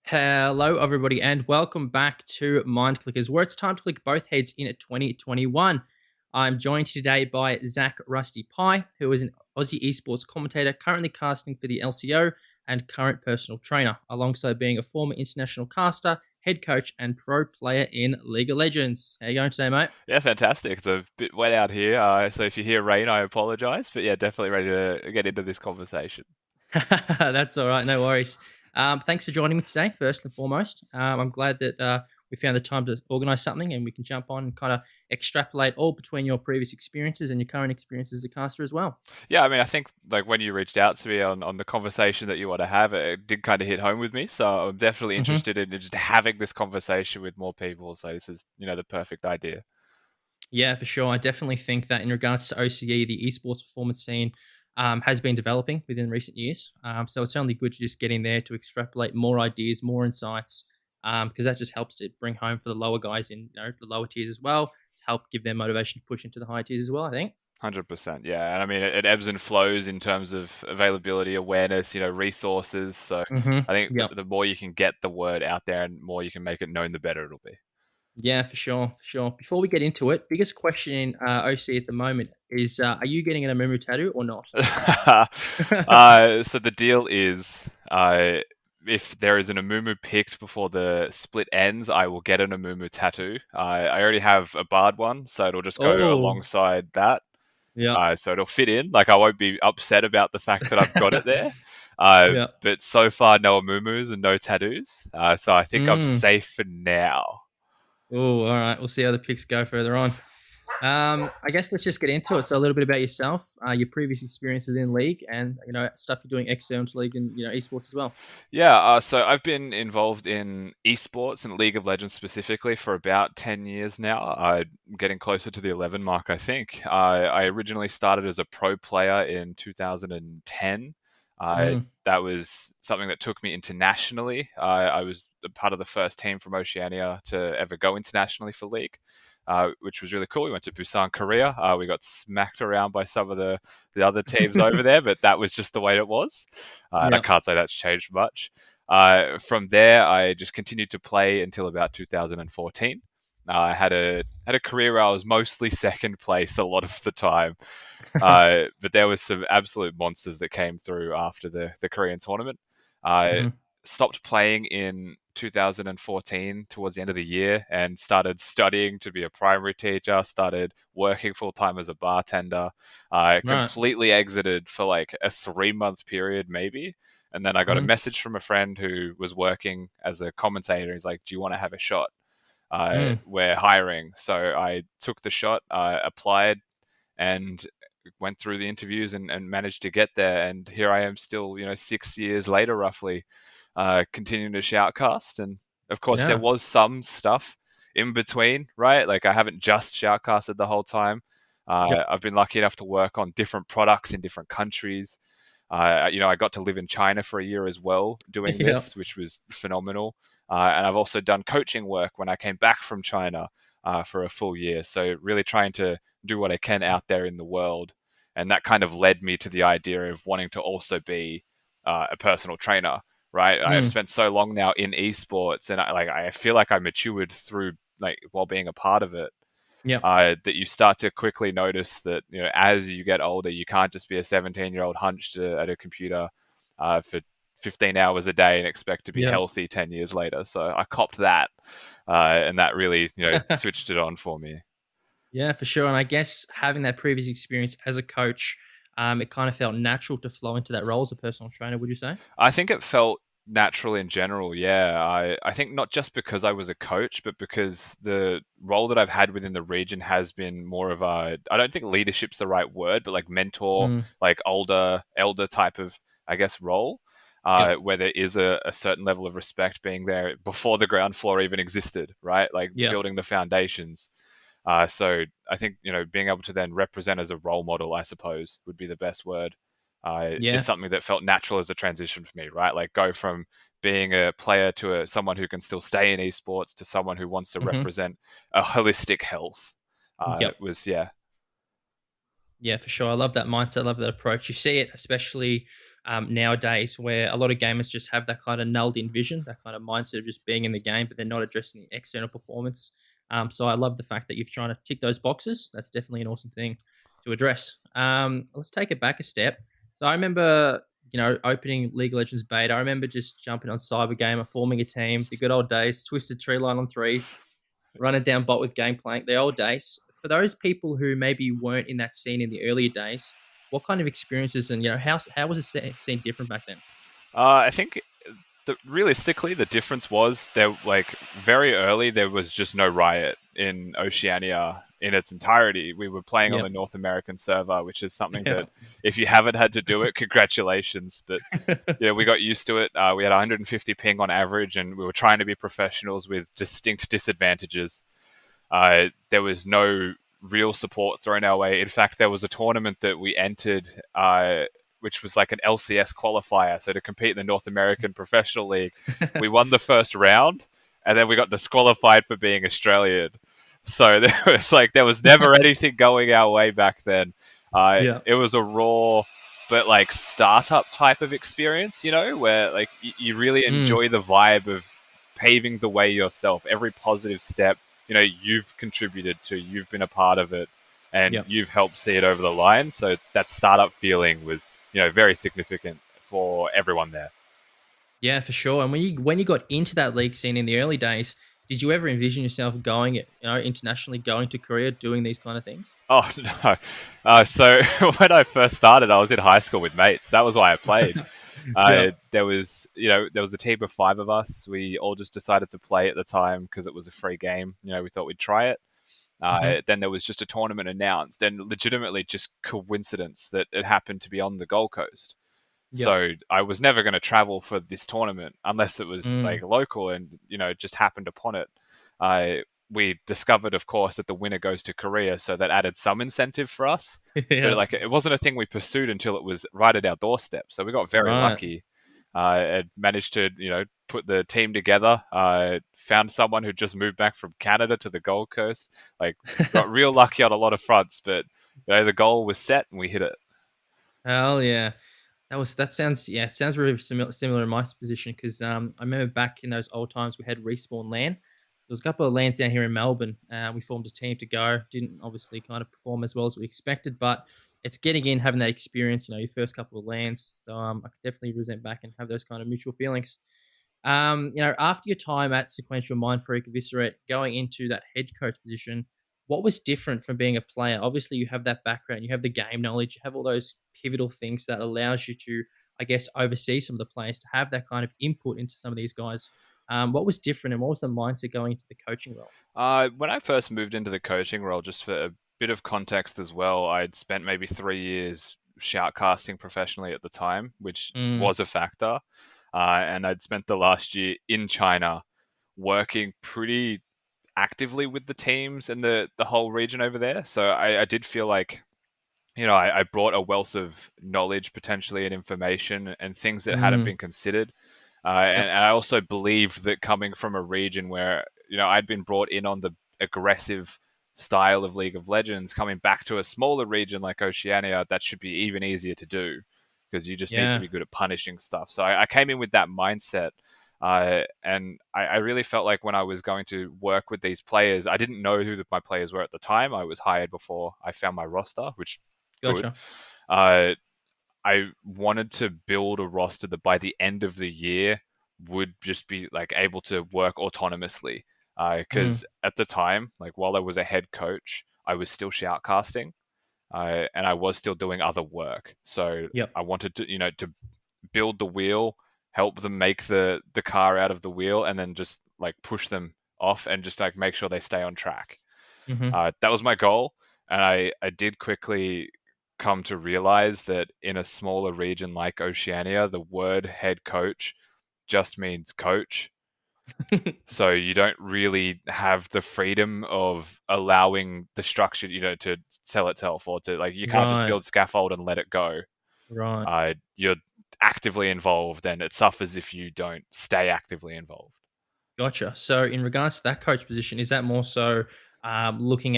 Hello, everybody, and welcome back to Mindclickers, where it's time to click both heads in at 2021. I'm joined today by Zach Rusty Pie, who is an Aussie esports commentator currently casting for the LCO and current personal trainer, alongside being a former international caster, head coach, and pro player in League of Legends. How you going today, mate? Yeah, fantastic. It's a bit wet out here, so if you hear rain, I apologise. But yeah, definitely ready to get into this conversation. That's all right, no worries. Thanks for joining me today, first and foremost. I'm glad that we found the time to organise something and we can jump on and kind of extrapolate all between your previous experiences and your current experiences as a caster as well. Yeah, I mean, I think like when you reached out to me on the conversation that you want to have, it did kind of hit home with me. So I'm definitely Hmm. interested in just having this conversation with more people. So this is, the perfect idea. Yeah, for sure. I definitely think that in regards to OCE, the esports performance scene has been developing within recent years. So it's only good to just get in there to extrapolate more ideas, more insights, because that just helps to bring home for the lower guys in the lower tiers as well, to help give them motivation to push into the higher tiers as well, I think. 100%, yeah. And I mean, it ebbs and flows in terms of availability, awareness, resources. So I think Yep. the more you can get the word out there and more you can make it known, the better it'll be. Yeah, for sure, for sure. Before we get into it, biggest question in OC at the moment is: are you getting an Amumu tattoo or not? So the deal is, if there is an Amumu picked before the split ends, I will get an Amumu tattoo. I already have a barred one, so it'll just go Oh, alongside that. yeah, So it'll fit in. Like I won't be upset about the fact that I've got it there. yeah. But so far, no Amumus and no tattoos. So I think I'm Mm. safe for now. Oh, all right. We'll see how the picks go further on. I guess let's just get into it. So a little bit about yourself, your previous experience within League, and stuff you're doing external to League and esports as well. Yeah, so I've been involved in esports and League of Legends specifically for about 10 years now. I'm getting closer to the 11 mark, I think. I originally started as a pro player in 2010. Mm. That was something that took me internationally. I was a part of the first team from Oceania to ever go internationally for League. Which was really cool. We went to Busan, Korea. We got smacked around by some of the other teams over there, but that was just the way it was. And I Yeah. can't say that's changed much. From there, I just continued to play until about 2014. I had a career where I was mostly second place a lot of the time, but there was some absolute monsters that came through after the Korean tournament. I Hmm. stopped playing in 2014 towards the end of the year and started studying to be a primary teacher, started working full time as a bartender. I Right. completely exited for like a 3 month period, maybe. And then I got a Mm. message from a friend who was working as a commentator. He's like, "Do you want to have a shot? Mm. We're hiring." So I took the shot, applied, and went through the interviews and managed to get there. And here I am still, 6 years later, roughly, continuing to shoutcast. And of course, there Yeah. was some stuff in between, right? Like I haven't just shoutcasted the whole time. Yep. I've been lucky enough to work on different products in different countries. I got to live in China for a year as well doing Yep. this, which was phenomenal. And I've also done coaching work when I came back from China for a full year. So really trying to do what I can out there in the world. And that kind of led me to the idea of wanting to also be a personal trainer, right? I've Mm. spent so long now in esports, and I feel like I matured through like while being a part of it. Yep. That you start to quickly notice that as you get older, you can't just be a 17-year-old hunched at a computer for 15 hours a day and expect to be Yep. healthy 10 years later. So I copped that, and that really switched it on for me. Yeah, for sure. And I guess having that previous experience as a coach, it kind of felt natural to flow into that role as a personal trainer. Would you say? I think it felt natural in general. Yeah, I think not just because I was a coach, but because the role that I've had within the region has been more of a, I don't think leadership's the right word, but like mentor, Mm. like older, elder type of, I guess, role. Yep. Where there is a certain level of respect being there before the ground floor even existed, right? Like Yep. building the foundations. So I think being able to then represent as a role model, I suppose, would be the best word. Is Yeah. something that felt natural as a transition for me, right? Like go from being a player to someone who can still stay in esports to someone who wants to Hmm. represent a holistic health. Yep. Was yeah. Yeah, for sure. I love that mindset. I love that approach. You see it, especially nowadays, where a lot of gamers just have that kind of nulled in vision, that kind of mindset of just being in the game, but they're not addressing the external performance. So I love the fact that you've trying to tick those boxes. That's definitely an awesome thing to address. Let's take it back a step. So I remember, opening League of Legends beta. I remember just jumping on Cybergamer, forming a team, the good old days, twisted tree line on threes, running down bot with Gangplank, the old days. For those people who maybe weren't in that scene in the earlier days, what kind of experiences and how was it scene different back then? I think realistically, the difference was there. Like very early, there was just no Riot in Oceania in its entirety. We were playing on the Yep. North American server, which is something Yeah. that if you haven't had to do it, congratulations. But yeah, we got used to it. We had 150 ping on average, and we were trying to be professionals with distinct disadvantages. There was no real support thrown our way. In fact, there was a tournament that we entered, which was like an LCS qualifier, so to compete in the North American Professional League. We won the first round, and then we got disqualified for being Australian. So there was never anything going our way back then. Yeah. It was a raw, but like startup type of experience, where like you really Mm, enjoy the vibe of paving the way yourself. Every positive step, you've contributed to, you've been a part of it, and yeah. you've helped see it over the line. So that startup feeling was, very significant for everyone there. Yeah, for sure. And when you got into that league scene in the early days, did you ever envision yourself going, internationally, going to Korea, doing these kind of things? Oh no! So when I first started, I was in high school with mates. That was why I played. Yep. There was a team of five of us. We all just decided to play at the time because it was a free game. We thought we'd try it. Hmm. Then there was just a tournament announced, and legitimately just coincidence that it happened to be on the Gold Coast. Yep. So I was never going to travel for this tournament unless it was Mm. like local, and just happened upon it. We discovered, of course, that the winner goes to Korea, so that added some incentive for us. But Yeah. like, it wasn't a thing we pursued until it was right at our doorstep. So we got very Right. lucky. And managed to, put the team together. Found someone who just moved back from Canada to the Gold Coast. Like, got real lucky on a lot of fronts, but the goal was set and we hit it. Hell yeah. That sounds, yeah, it sounds really similar in my position because I remember back in those old times we had respawn LAN. So there's a couple of LANs down here in Melbourne. We formed a team to go. Didn't obviously kind of perform as well as we expected, but it's getting in, having that experience. Your first couple of LANs. So I could definitely present back and have those kind of mutual feelings. After your time at Sequential, Mindfreak, Eviscerate, going into that head coach position, what was different from being a player? Obviously, you have that background, you have the game knowledge, you have all those pivotal things that allows you to, I guess, oversee some of the players to have that kind of input into some of these guys. What was different, and what was the mindset going into the coaching role? When I first moved into the coaching role, just for a bit of context as well, I'd spent maybe 3 years shoutcasting professionally at the time, which Mm, was a factor. And I'd spent the last year in China working pretty actively with the teams and the whole region over there. So I did feel like, I brought a wealth of knowledge potentially and information and things that hadn't mm, been considered. And yep, I also believed that coming from a region where, I'd been brought in on the aggressive style of League of Legends, coming back to a smaller region like Oceania, that should be even easier to do because you just need to yeah, be good at punishing stuff. So I came in with that mindset. And I really felt like when I was going to work with these players, I didn't know who my players were at the time. I was hired before I found my roster, which good. gotcha. Uh, I wanted to build a roster that by the end of the year would just be like able to work autonomously. Mm, Because at the time, like while I was a head coach, I was still shoutcasting, and I was still doing other work. So yep, I wanted to, to build the wheel, help them make the car out of the wheel, and then just like push them off and just like make sure they stay on track. hmm, That was my goal, and I did quickly come to realize that in a smaller region like Oceania, the word head coach just means coach. So you don't really have the freedom of allowing the structure, to sell itself, or to like you can't just right, build scaffold and let it go. right. You're actively involved, and it suffers if you don't stay actively involved. Gotcha. So, in regards to that coach position, is that more so? looking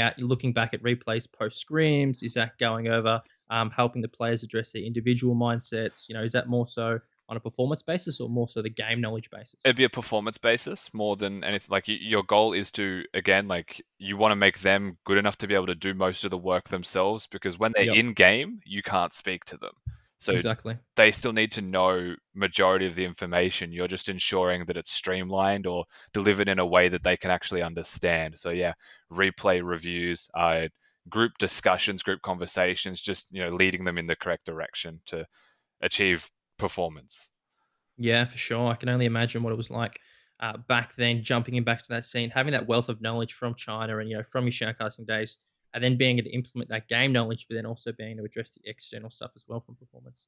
back at replays post scrims? Is that going over helping the players address their individual mindsets? Is that more so on a performance basis or more so the game knowledge basis? It'd be a performance basis more than anything. Like your goal is to, again, like you want to make them good enough to be able to do most of the work themselves, because when they're Yep, in game, you can't speak to them. So exactly. they still need to know majority of the information. You're just ensuring that it's streamlined or delivered in a way that they can actually understand. So yeah, replay reviews, group discussions, group conversations, just leading them in the correct direction to achieve performance. Yeah, for sure. I can only imagine what it was like back then, jumping in back to that scene, having that wealth of knowledge from China and from your shoutcasting days, and then being able to implement that game knowledge, but then also being able to address the external stuff as well from performance.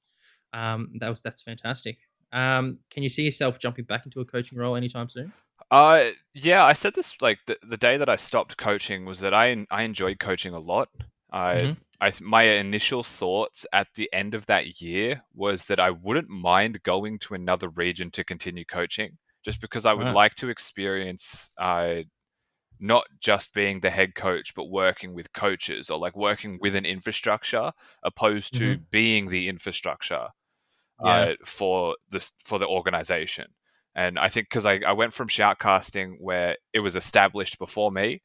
That's fantastic. Can you see yourself jumping back into a coaching role anytime soon? Yeah, I said this like the day that I stopped coaching was that I enjoyed coaching a lot. I Hmm. my initial thoughts at the end of that year was that I wouldn't mind going to another region to continue coaching, just because I would Right. like to experience not just being the head coach, but working with coaches or like working with an infrastructure opposed to Hmm. being the infrastructure Yeah. for the organization. And I think because I went from shoutcasting where it was established before me,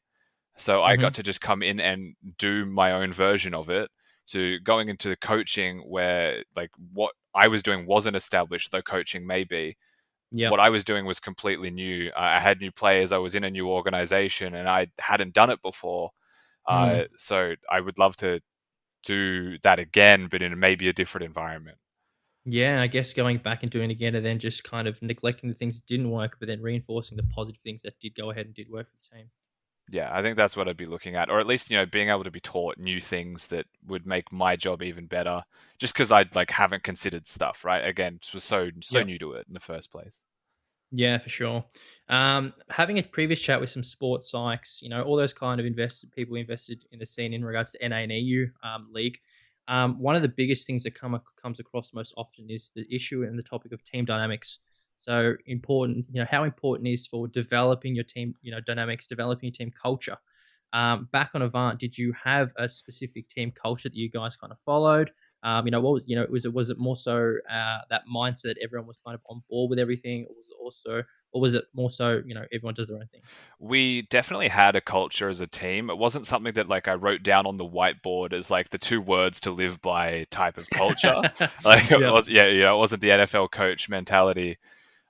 so I got Hmm. to just come in and do my own version of it, to going into coaching where like what I was doing wasn't established, though coaching may be. What Yep. I was doing was completely new. I had new players. I was in a new organization, and I hadn't done it before. Mm. So I would love to do that again, but in maybe a different environment. Yeah, I guess going back and doing it again and then just kind of neglecting the things that didn't work, but then reinforcing the positive things that did go ahead and did work for the team. Yeah, I think that's what I'd be looking at, or at least being able to be taught new things that would make my job even better. Just because I like haven't considered stuff, right? Again, it was so Yep. new to it in the first place. Yeah, for sure. Having a previous chat with some sports psychs, all those kind of invested people invested in the scene in regards to NA and EU league. One of the biggest things that comes across most often is the issue and the topic of team dynamics. So important, how important is for developing your team, dynamics, developing your team culture. Back on Avant, did you have a specific team culture that you guys kind of followed? What was was it more so that mindset that everyone was kind of on board with everything, or was it more so everyone does their own thing? We definitely had a culture as a team. It wasn't something that like I wrote down on the whiteboard as like the two words to live by type of culture. Like it Yep. was, yeah, it wasn't the NFL coach mentality.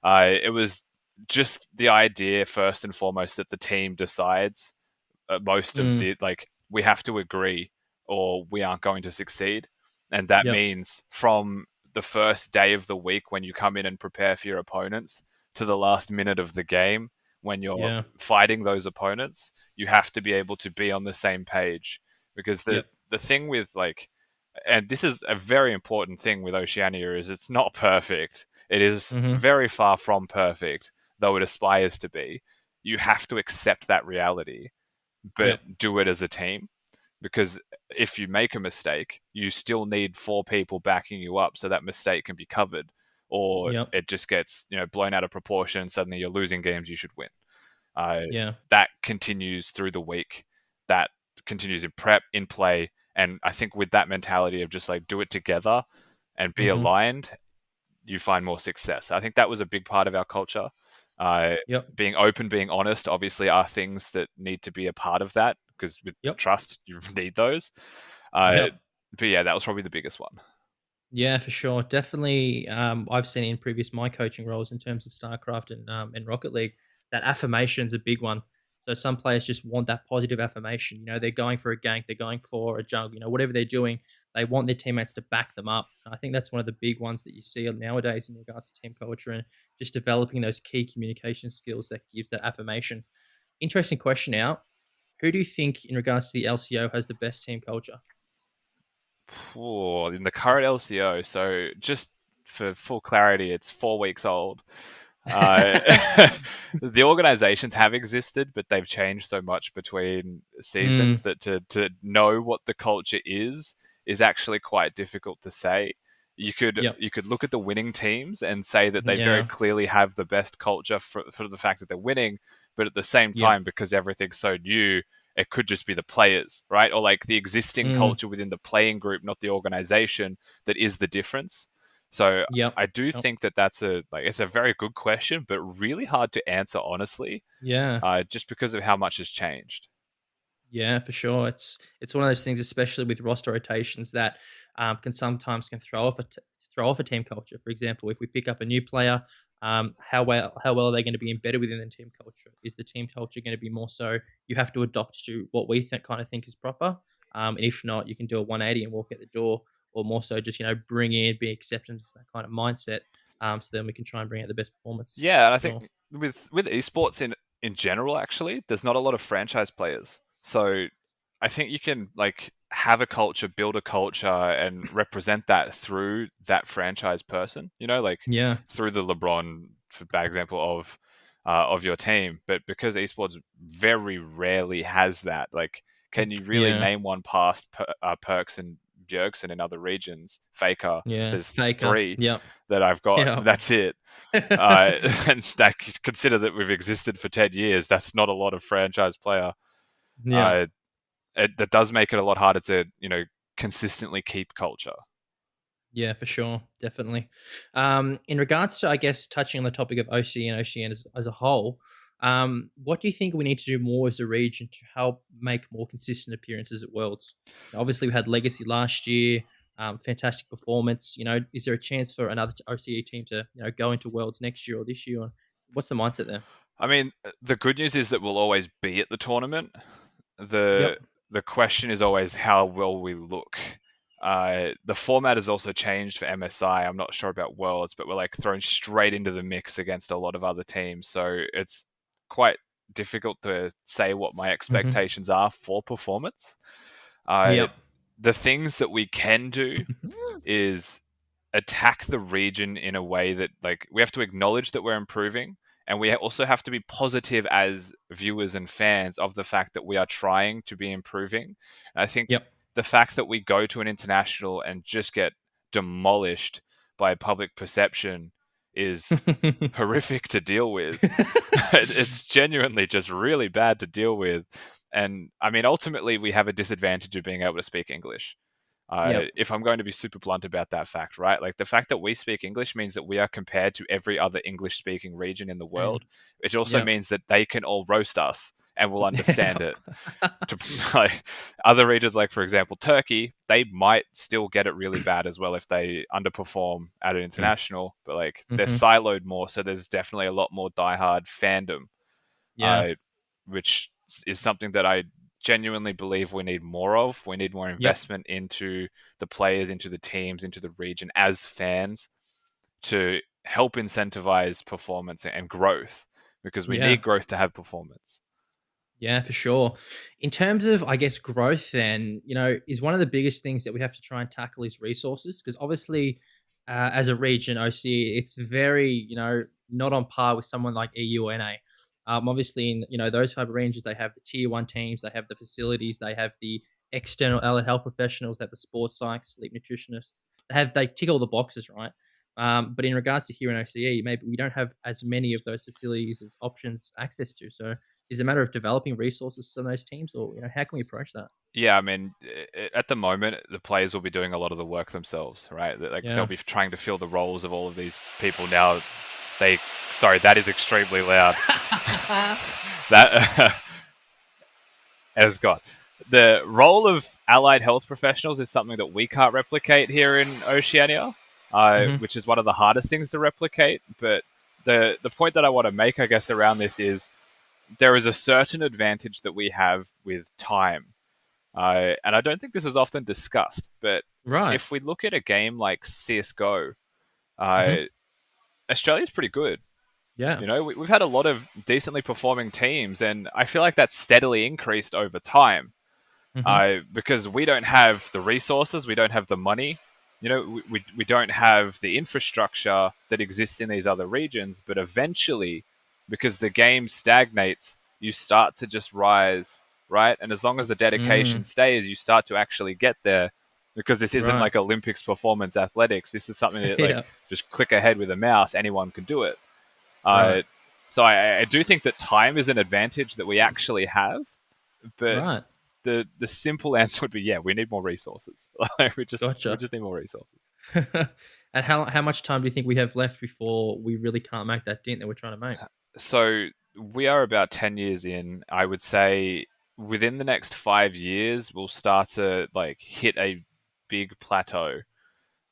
It was just the idea first and foremost that the team decides most of Mm, the like we have to agree or we aren't going to succeed, and that yep. means from the first day of the week when you come in and prepare for your opponents to the last minute of the game when you're Yeah. fighting those opponents, you have to be able to be on the same page, because the Yep. the thing with like, and this is a very important thing with Oceania, is it's not perfect. It is Mhm. very far from perfect, though it aspires to be. You have to accept that reality, but Yep. do it as a team, because if you make a mistake, you still need four people backing you up so that mistake can be covered, or Yep. it just gets blown out of proportion and suddenly you're losing games you should win. uh, Yeah. that continues through the week, that continues in prep, in play, and I think with that mentality of just like do it together and be Mhm. aligned, you find more success. I think that was a big part of our culture. Uh, Yep. Being open, being honest, obviously, are things that need to be a part of that, because with Yep. trust, you need those. Uh, Yep. but yeah, that was probably the biggest one. Yeah, for sure. Definitely, I've seen it in previous my coaching roles in terms of StarCraft and Rocket League that affirmation is a big one. So some players just want that positive affirmation. They're going for a gank, they're going for a jug. Whatever they're doing, they want their teammates to back them up. I think that's one of the big ones that you see nowadays in regards to team culture and just developing those key communication skills that gives that affirmation. Interesting question now. Who do you think, in regards to the LCO, has the best team culture? In the current LCO, so just for full clarity, it's 4 weeks old. Uh, the organizations have existed, but they've changed so much between seasons Mm, that to know what the culture is actually quite difficult to say. yep. You could look at the winning teams and say that they very Yeah. clearly have the best culture for the fact that they're winning, but at the same Yep. time, because everything's so new, it could just be the players, right? Or like the existing Mm, culture within the playing group, not the organization, that is the difference. So yep. I do Yep. think that it's a very good question, but really hard to answer honestly, Yeah. just because of how much has changed. Yeah, for sure. It's one of those things, especially with roster rotations, that can sometimes can throw off a team culture. For example, if we pick up a new player, how well are they going to be embedded within the team culture? Is the team culture going to be more so you have to adopt to what we think is proper, and if not, you can do a 180 and walk out the door, or more so just bring in, be acceptance of that kind of mindset. So then we can try and bring out the best performance Yeah, and for I think sure. with esports in general, actually, there's not a lot of franchise players. So I think you can like have a culture, build a culture, and represent that through that franchise person. Like Yeah. through the LeBron, for bad example of your team. But because esports very rarely has that, like, can you really Yeah. name one past Perks and Bjergsen in other regions? Faker, Yeah. there's Faker. three Yep. that I've got. Yep. That's it. And that, consider that we've existed for 10 years. That's not a lot of franchise player. Yeah. Uh, that does make it a lot harder to, consistently keep culture. Yeah, for sure. Definitely. In regards to, I guess, touching on the topic of OC and OCN as a whole, what do you think we need to do more as a region to help make more consistent appearances at Worlds? Obviously, we had Legacy last year, fantastic performance. Is there a chance for another OCE team to, go into Worlds next year or this year? What's the mindset there? I mean, the good news is that we'll always be at the tournament. The Yep. the question is always how well we look. The format has also changed for MSI. I'm not sure about Worlds, but we're like thrown straight into the mix against a lot of other teams. So it's quite difficult to say what my Hmm. expectations are for performance. Uh, Yep. the things that we can do is attack the region in a way that, like, we have to acknowledge that we're improving, and we also have to be positive as viewers and fans of the fact that we are trying to be improving. And I think Yep. the fact that we go to an international and just get demolished by public perception is horrific to deal with. It's genuinely just really bad to deal with. And I mean, ultimately, we have a disadvantage of being able to speak English. Yep. If I'm going to be super blunt about that fact, right? Like, the fact that we speak English means that we are compared to every other English speaking region in the And world, which also yep. means that they can all roast us and will understand Yep. it. To like other regions, like for example Turkey, they might still get it really bad as well if they underperform at an international, but like they're Hmm. siloed more, so there's definitely a lot more diehard fandom, Yeah. uh, which is something that I genuinely believe we need more of. We need more Yep. investment into the players, into the teams, into the region as fans, to help incentivize performance and growth, because we Yeah. need growth to have performance. Yeah, for sure. In terms of, I guess, growth, then, is one of the biggest things that we have to try and tackle is resources. Because obviously, as a region, OC, it's very, not on par with someone like EU or NA. Obviously, in those type of ranges, they have the tier one teams, they have the facilities, they have the external allied health professionals, they have the sports psychs, sleep nutritionists. They tick all the boxes, right? But in regards to here in OCE, maybe we don't have as many of those facilities as options access to. So is it a matter of developing resources for some of those teams, or how can we approach that? Yeah, I mean, at the moment, the players will be doing a lot of the work themselves, right? Like, they'll Yeah. be trying to fill the roles of all of these people now. They, sorry, that is extremely loud. That has got the role of allied health professionals is something that we can't replicate here in Oceania, Hmm. which is one of the hardest things to replicate. But the point that I want to make, I guess, around this is there is a certain advantage that we have with time. And I don't think this is often discussed, but Right. if we look at a game like CSGO, uh, Hmm. Australia's pretty good. Yeah. We've had a lot of decently performing teams, and I feel like that's steadily increased over time, Hmm. because we don't have the resources, we don't have the money, we don't have the infrastructure that exists in these other regions. But eventually, because the game stagnates, you start to just rise, right? And as long as the dedication Mm. stays, you start to actually get there. Because this isn't Right. like Olympics performance athletics. This is something that, like, Yeah. just click ahead with a mouse, anyone can do it. Right. Uh, so I do think that time is an advantage that we actually have. But Right. the simple answer would be, yeah, we need more resources. Like, we Gotcha. just need more resources. And how much time do you think we have left before we really can't make that dent that we're trying to make? So we are about 10 years in. I would say within the next 5 years, we'll start to like hit a big plateau.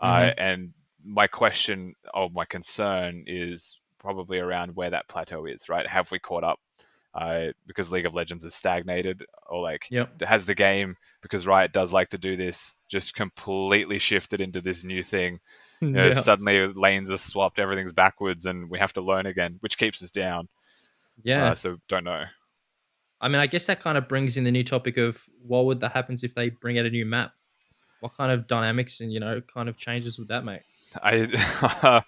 Mhm. And my question or my concern is probably around where that plateau is, right? Have we caught up? Because League of Legends has stagnated, or like Yep. has the game, because Riot does like to do this, just completely shifted into this new thing. Yeah. Suddenly lanes are swapped, everything's backwards, and we have to learn again, which keeps us down. Yeah. So don't know. I mean, I guess that kind of brings in the new topic of what would that happens if they bring out a new map? What kind of dynamics and kind of changes would that make? I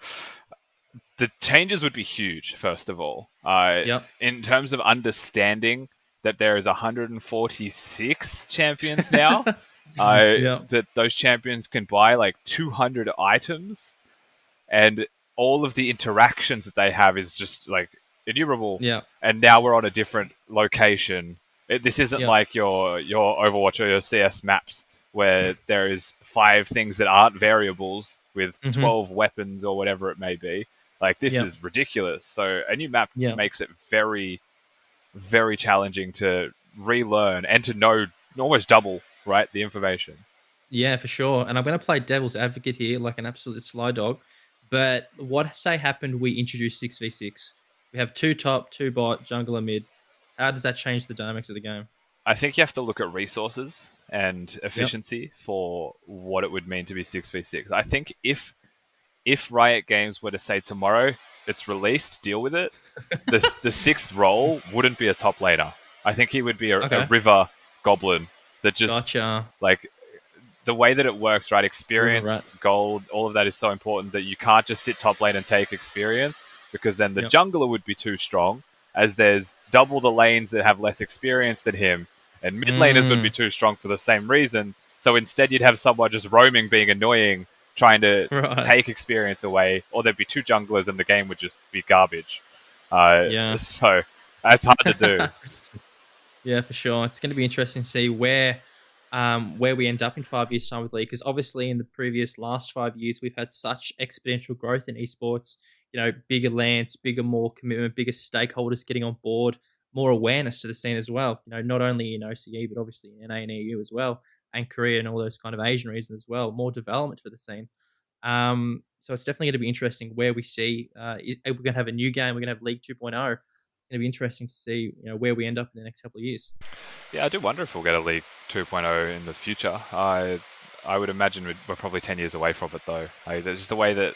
the changes would be huge. First of all, Yep. in terms of understanding that there is 146 champions now, Yep. that those champions can buy like 200 items, and all of the interactions that they have is just like innumerable. Yep. And now we're on a different location. This isn't Yep. like your Overwatch or your CS maps where there is 5 things that aren't variables with Mhm. 12 weapons or whatever it may be. Like, this Yep. is ridiculous. So a new map Yep. makes it very, very challenging to relearn and to know almost double, right, the information. Yeah, for sure. And I'm going to play devil's advocate here, like an absolute sly dog. But what say happened? We introduced 6v6. We have two top, two bot, jungler mid. How does that change the dynamics of the game? I think you have to look at resources and Yep. efficiency for what it would mean to be 6v6. I think if Riot Games were to say tomorrow it's released, deal with it, the sixth role wouldn't be a top laner. I think he would be a Okay. river goblin that just, Gotcha. like, the way that it works, right? River rat. Experience, gold, all of that is so important that you can't just sit top lane and take experience, because then the Yep. jungler would be too strong, as there's double the lanes that have less experience than him, and mid laners would be Mm, too strong for the same reason. So instead, you'd have someone just roaming, being annoying, trying to right. take experience away, or there'd be two junglers and the game would just be garbage. Yeah. So that's hard to do. Yeah, for sure. It's going to be interesting to see where we end up in 5 years' time with League, because obviously in the previous last 5 years we've had such exponential growth in esports. Bigger lands, bigger, more commitment, bigger stakeholders getting on board, more awareness to the scene as well. Not only in OCE but obviously in NA and EU as well, and Korea and all those kind of Asian regions as well. More development for the scene. So it's definitely going to be interesting where we see. We're going to have a new game. We're going to have League 2.0. It's going to be interesting to see where we end up in the next couple of years. Yeah, I do wonder if we'll get a League 2.0 in the future. I would imagine we're probably 10 years away from it, though. There's just the way that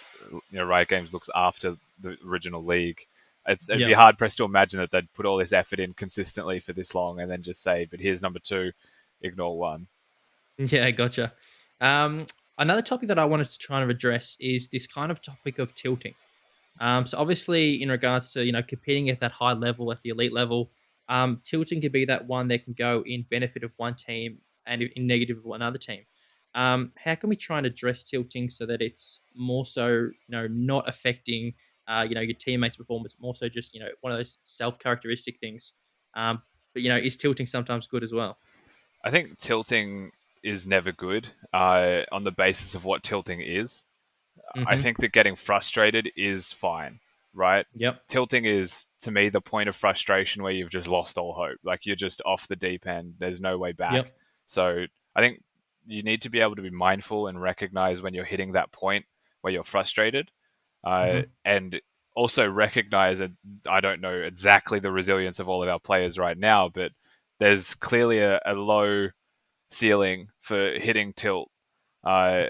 Riot Games looks after the original League. It'd be Yep. hard pressed to imagine that they'd put all this effort in consistently for this long and then just say, "But here's number 2, ignore 1." Yeah, gotcha. Um, Another topic that I wanted to try and address is this kind of topic of tilting. So obviously, in regards to competing at that high level, at the elite level, tilting could be that one that can go in benefit of one team and in negative of another team. How can we try and address tilting so that it's more so not affecting your teammates' performance, more so just one of those self characteristic things. But is tilting sometimes good as well? I think tilting is never good on the basis of what tilting is. I Mm-hmm. think that getting frustrated is fine, right? Yep. Tilting is, to me, the point of frustration where you've just lost all hope. Like, you're just off the deep end. There's no way back. Yep. So I think you need to be able to be mindful and recognize when you're hitting that point where you're frustrated, Mm-hmm. and also recognize that I don't know exactly the resilience of all of our players right now, but there's clearly a low ceiling for hitting tilt. Uh,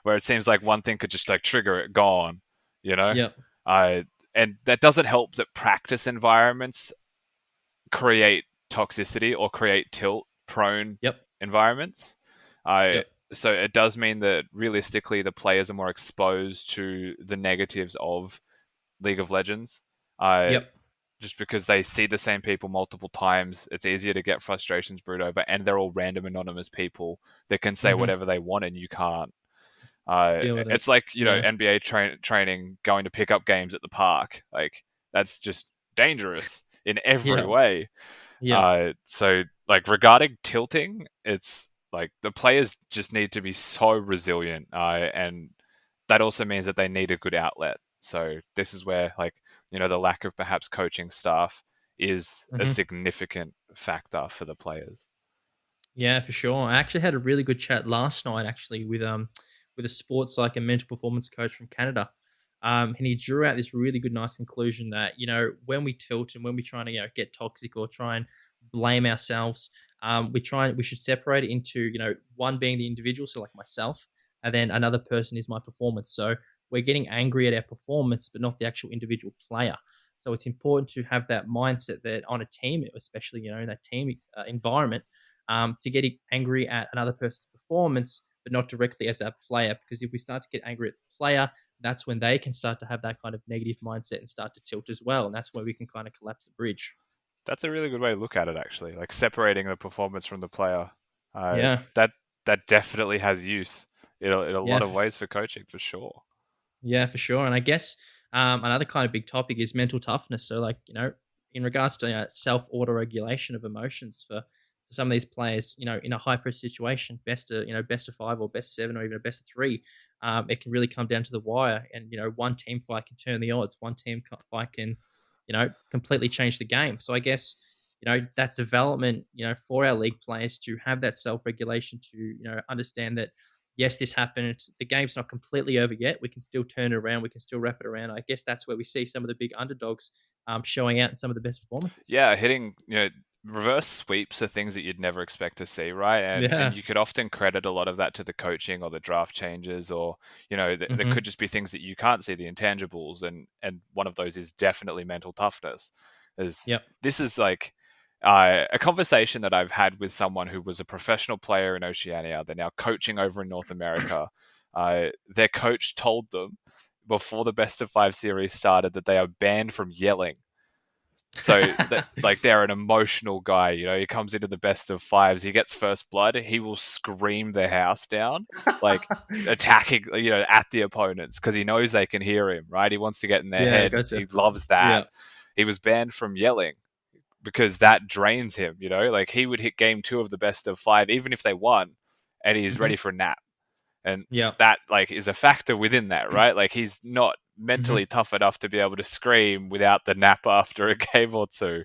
where it seems like one thing could just like trigger it, gone, you know? Yep. Uh, and that doesn't help that practice environments create toxicity or create tilt prone Yep. environments. Uh, Yep. so it does mean that realistically the players are more exposed to the negatives of League of Legends. Uh, Yep. just because they see the same people multiple times, it's easier to get frustrations brewed over, and they're all random anonymous people that can say Mm-hmm. whatever they want and you can't. Deal with it. It's like Yeah. NBA training going to pick up games at the park. Like, that's just dangerous in every Yeah. way. Yeah. So like regarding tilting, it's like the players just need to be so resilient, and that also means that they need a good outlet. So this is where like the lack of perhaps coaching staff is a Mhm. significant factor for the players. Yeah, for sure. I actually had a really good chat last night actually with a sports like a mental performance coach from Canada. And he drew out this really good, nice conclusion that, when we tilt and when we try to, get toxic or try and blame ourselves, we should separate it into, one being the individual, so like myself, and then another person is my performance. So we're getting angry at our performance, but not the actual individual player. So it's important to have that mindset that on a team, especially, in that team environment, to get angry at another person's performance, but not directly as a player. Because if we start to get angry at the player, that's when they can start to have that kind of negative mindset and start to tilt as well. And that's where we can kind of collapse the bridge. That's a really good way to look at it, actually. Like separating the performance from the player. Yeah. That definitely has use in a Yeah. lot of ways for coaching, for sure. Yeah, for sure. And I guess another kind of big topic is mental toughness. So, like, in regards to self auto regulation of emotions for some of these players, in a high press situation, best of five or best seven or even a best of three, it can really come down to the wire. And, one team fight can turn the odds, one fight can, completely change the game. So, I guess, that development, for our league players to have that self regulation to, understand that yes, this happened. The game's not completely over yet. We can still turn it around. We can still wrap it around. I guess that's where we see some of the big underdogs showing out in some of the best performances. Yeah, hitting reverse sweeps are things that you'd never expect to see, right? And Yeah. you could often credit a lot of that to the coaching or the draft changes, or there Hmm. could just be things that you can't see, the intangibles, and one of those is definitely mental toughness. As Yep. this is like a conversation that I've had with someone who was a professional player in Oceania. They're now coaching over in North America. Their coach told them before the best of five series started that they are banned from yelling. So that like they're an emotional guy, he comes into the best of fives, he gets first blood, he will scream the house down, like attacking, at the opponents because he knows they can hear him, right? He wants to get in their Yeah. head. He Gotcha. loves that. Yeah. He was banned from yelling because that drains him, like he would hit game two of the best of five, even if they won, and he's Hmm. ready for a nap. And Yeah. that like is a factor within that, right? Like he's not Hmm. mentally tough enough to be able to scream without the nap after a game or two.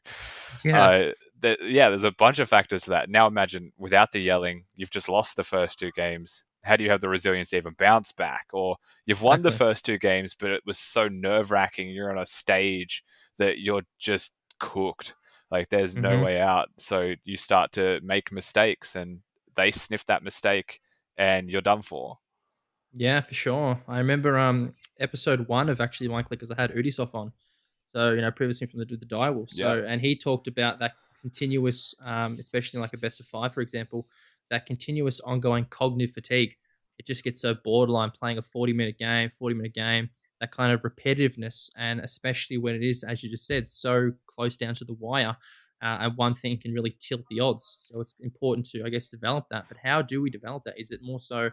Yeah. Uh, yeah, there's a bunch of factors to that. Now imagine without the yelling, you've just lost the first two games. How do you have the resilience to even bounce back? Or you've won the Exactly. first two games, but it was so nerve wracking. You're on a stage that you're just cooked. Like there's no Hmm. way out. So you start to make mistakes, and they sniff that mistake, and you're done for. Yeah, for sure. I remember episode one of actually Mindclickers, I had Udisoft on. So, previously from the Direwolf. Yeah. So, and he talked about that continuous, especially in like a best of five, for example, that continuous ongoing cognitive fatigue. It just gets so borderline playing a 40-minute game, 40-minute game, that kind of repetitiveness. And especially when it is, as you just said, so close down to the wire. And one thing can really tilt the odds. So it's important to, I guess, develop that. But how do we develop that? Is it more so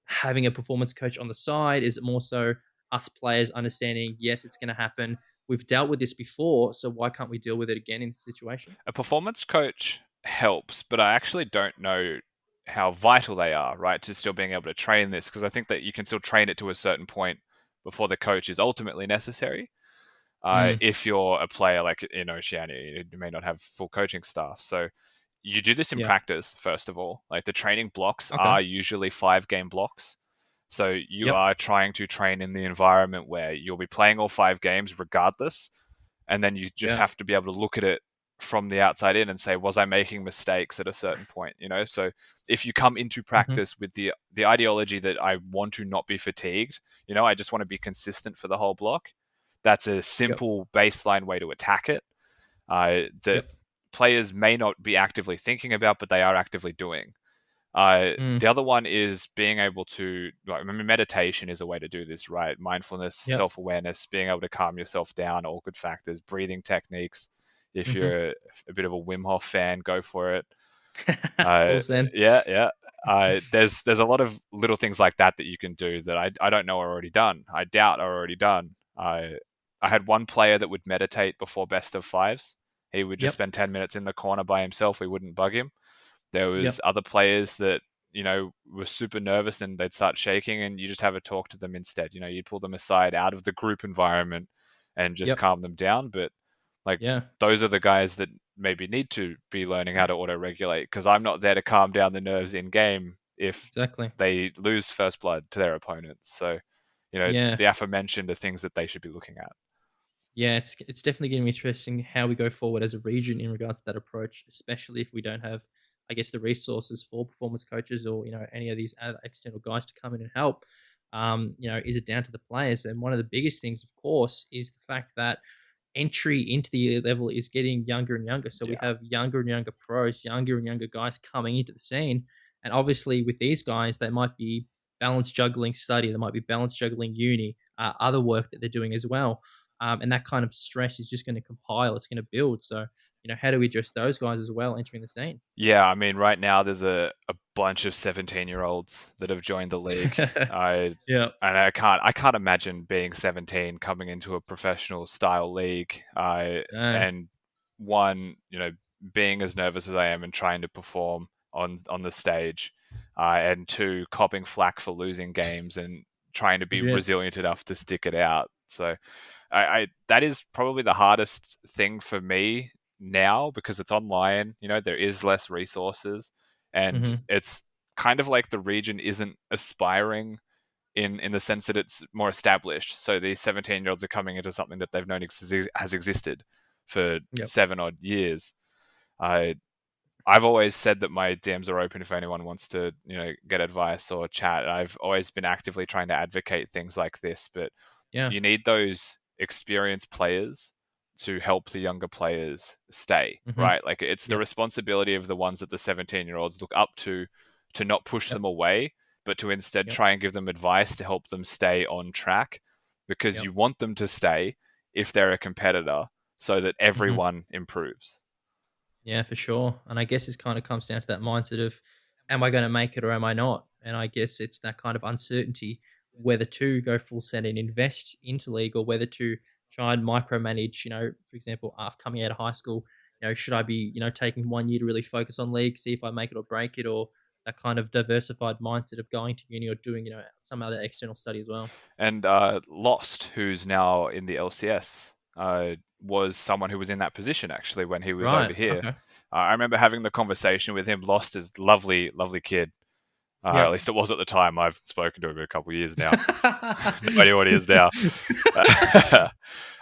having a performance coach on the side? Is it more so us players understanding, yes, it's going to happen? We've dealt with this before, so why can't we deal with it again in this situation? A performance coach helps, but I actually don't know how vital they are, right, to still being able to train this, because I think that you can still train it to a certain point before the coach is ultimately necessary. Mm, If you're a player like in Oceania, you may not have full coaching staff. So you do this in yeah. practice, first of all. Like the training blocks Okay. are usually 5 game blocks. So you Yep. are trying to train in the environment where you'll be playing all 5 games regardless. And then you just Yeah. have to be able to look at it from the outside in and say, was I making mistakes at a certain point? So if you come into Hmm. practice with the ideology that I want to not be fatigued, I just want to be consistent for the whole block, that's a Yep. simple baseline way to attack it, that Yep. players may not be actively thinking about, but they are actively doing. Mm, The other one is being able to, like, I mean, meditation is a way to do this, right? Mindfulness, yep. self awareness, being able to calm yourself down, all good factors, breathing techniques. If Hmm. you're a bit of a Wim Hof fan, go for it. Full Uh, send. yeah, yeah. There's a lot of little things like that that you can do that I don't know are already done. I doubt are already done. I had one player that would meditate before best of fives, He would just Yep. spend 10 minutes in the corner by himself. We wouldn't bug him. There was Yep. other players that, were super nervous and they'd start shaking, and you just have a talk to them instead. You'd pull them aside out of the group environment and just Yep. calm them down. But like, Yeah. those are the guys that maybe need to be learning how to auto regulate, because I'm not there to calm down the nerves in game if Exactly. they lose first blood to their opponents. So, Yeah. the aforementioned are things that they should be looking at. Yeah, it's definitely going to be interesting how we go forward as a region in regard to that approach, especially if we don't have, I guess, the resources for performance coaches or any of these other external guys to come in and help. Is it down to the players? And one of the biggest things, of course, is the fact that entry into the level is getting younger and younger. So we Yeah. have younger and younger pros, younger and younger guys coming into the scene. And obviously, with these guys, they might be balance juggling study, they might be balance juggling uni, other work that they're doing as well. And that kind of stress is just going to compile, it's going to build. So, how do we address those guys as well entering the scene? Yeah, I mean, right now there's a bunch of 17-year-olds that have joined the league. I Yeah. and I can't imagine being 17 coming into a professional style league. Dang. And one, being as nervous as I am and trying to perform on the stage, and two, copping flack for losing games and trying to be Legit. resilient enough to stick it out. So I that is probably the hardest thing for me now, because it's online. There is less resources, and Hmm. it's kind of like the region isn't aspiring in the sense that it's more established. So these 17-year-olds are coming into something that they've known has existed for Yep. 7 odd years. I I've always said that my DMs are open if anyone wants to, get advice or chat. I've always been actively trying to advocate things like this, but Yeah. you need those experienced players to help the younger players stay, Hmm. right? Like, it's the Yep. responsibility of the ones that the 17-year-olds look up to not push Yep. them away, but to instead Yep. try and give them advice to help them stay on track, because Yep. you want them to stay if they're a competitor, so that Hmm. everyone improves. Yeah, for sure. And I guess it kind of comes down to that mindset of, am I going to make it or am I not? And I guess it's that kind of uncertainty whether to go full send and invest into league or whether to try and micromanage. For example, after coming out of high school, should I be, taking 1 year to really focus on league, see if I make it or break it, or that kind of diversified mindset of going to uni or doing, some other external study as well. And Lost, who's now in the LCS, was someone who was in that position actually when he was over Right. here. Okay. I remember having the conversation with him. Lost is lovely, lovely kid. At Yep. least it was at the time. I've spoken to him in a couple of years now. No idea what he is now.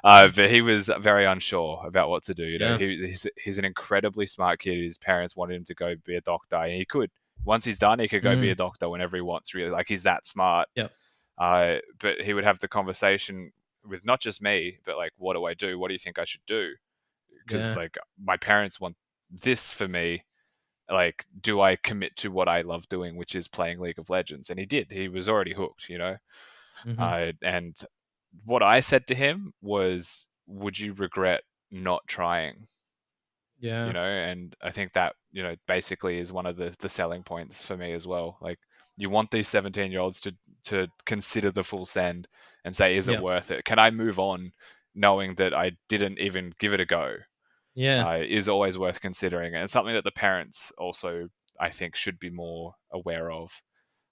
But he was very unsure about what to do. Yeah. He's an incredibly smart kid. His parents wanted him to go be a doctor, and he could. Once he's done, he could go be Mm. a doctor whenever he wants. Really, like, he's that smart. Yep. But he would have the conversation with not just me, but like, what do I do? What do you think I should do? Because, Yeah. like, my parents want this for me. Like, do I commit to what I love doing, which is playing League of Legends? And he did. He was already hooked. Hmm. And what I said to him was, would you regret not trying? Yeah. And I think that, basically is one of the selling points for me as well. Like, you want these 17-year-olds to consider the full send and say, is it Yep. worth it? Can I move on knowing that I didn't even give it a go? Yeah. Is always worth considering. And it's something that the parents also, I think, should be more aware of,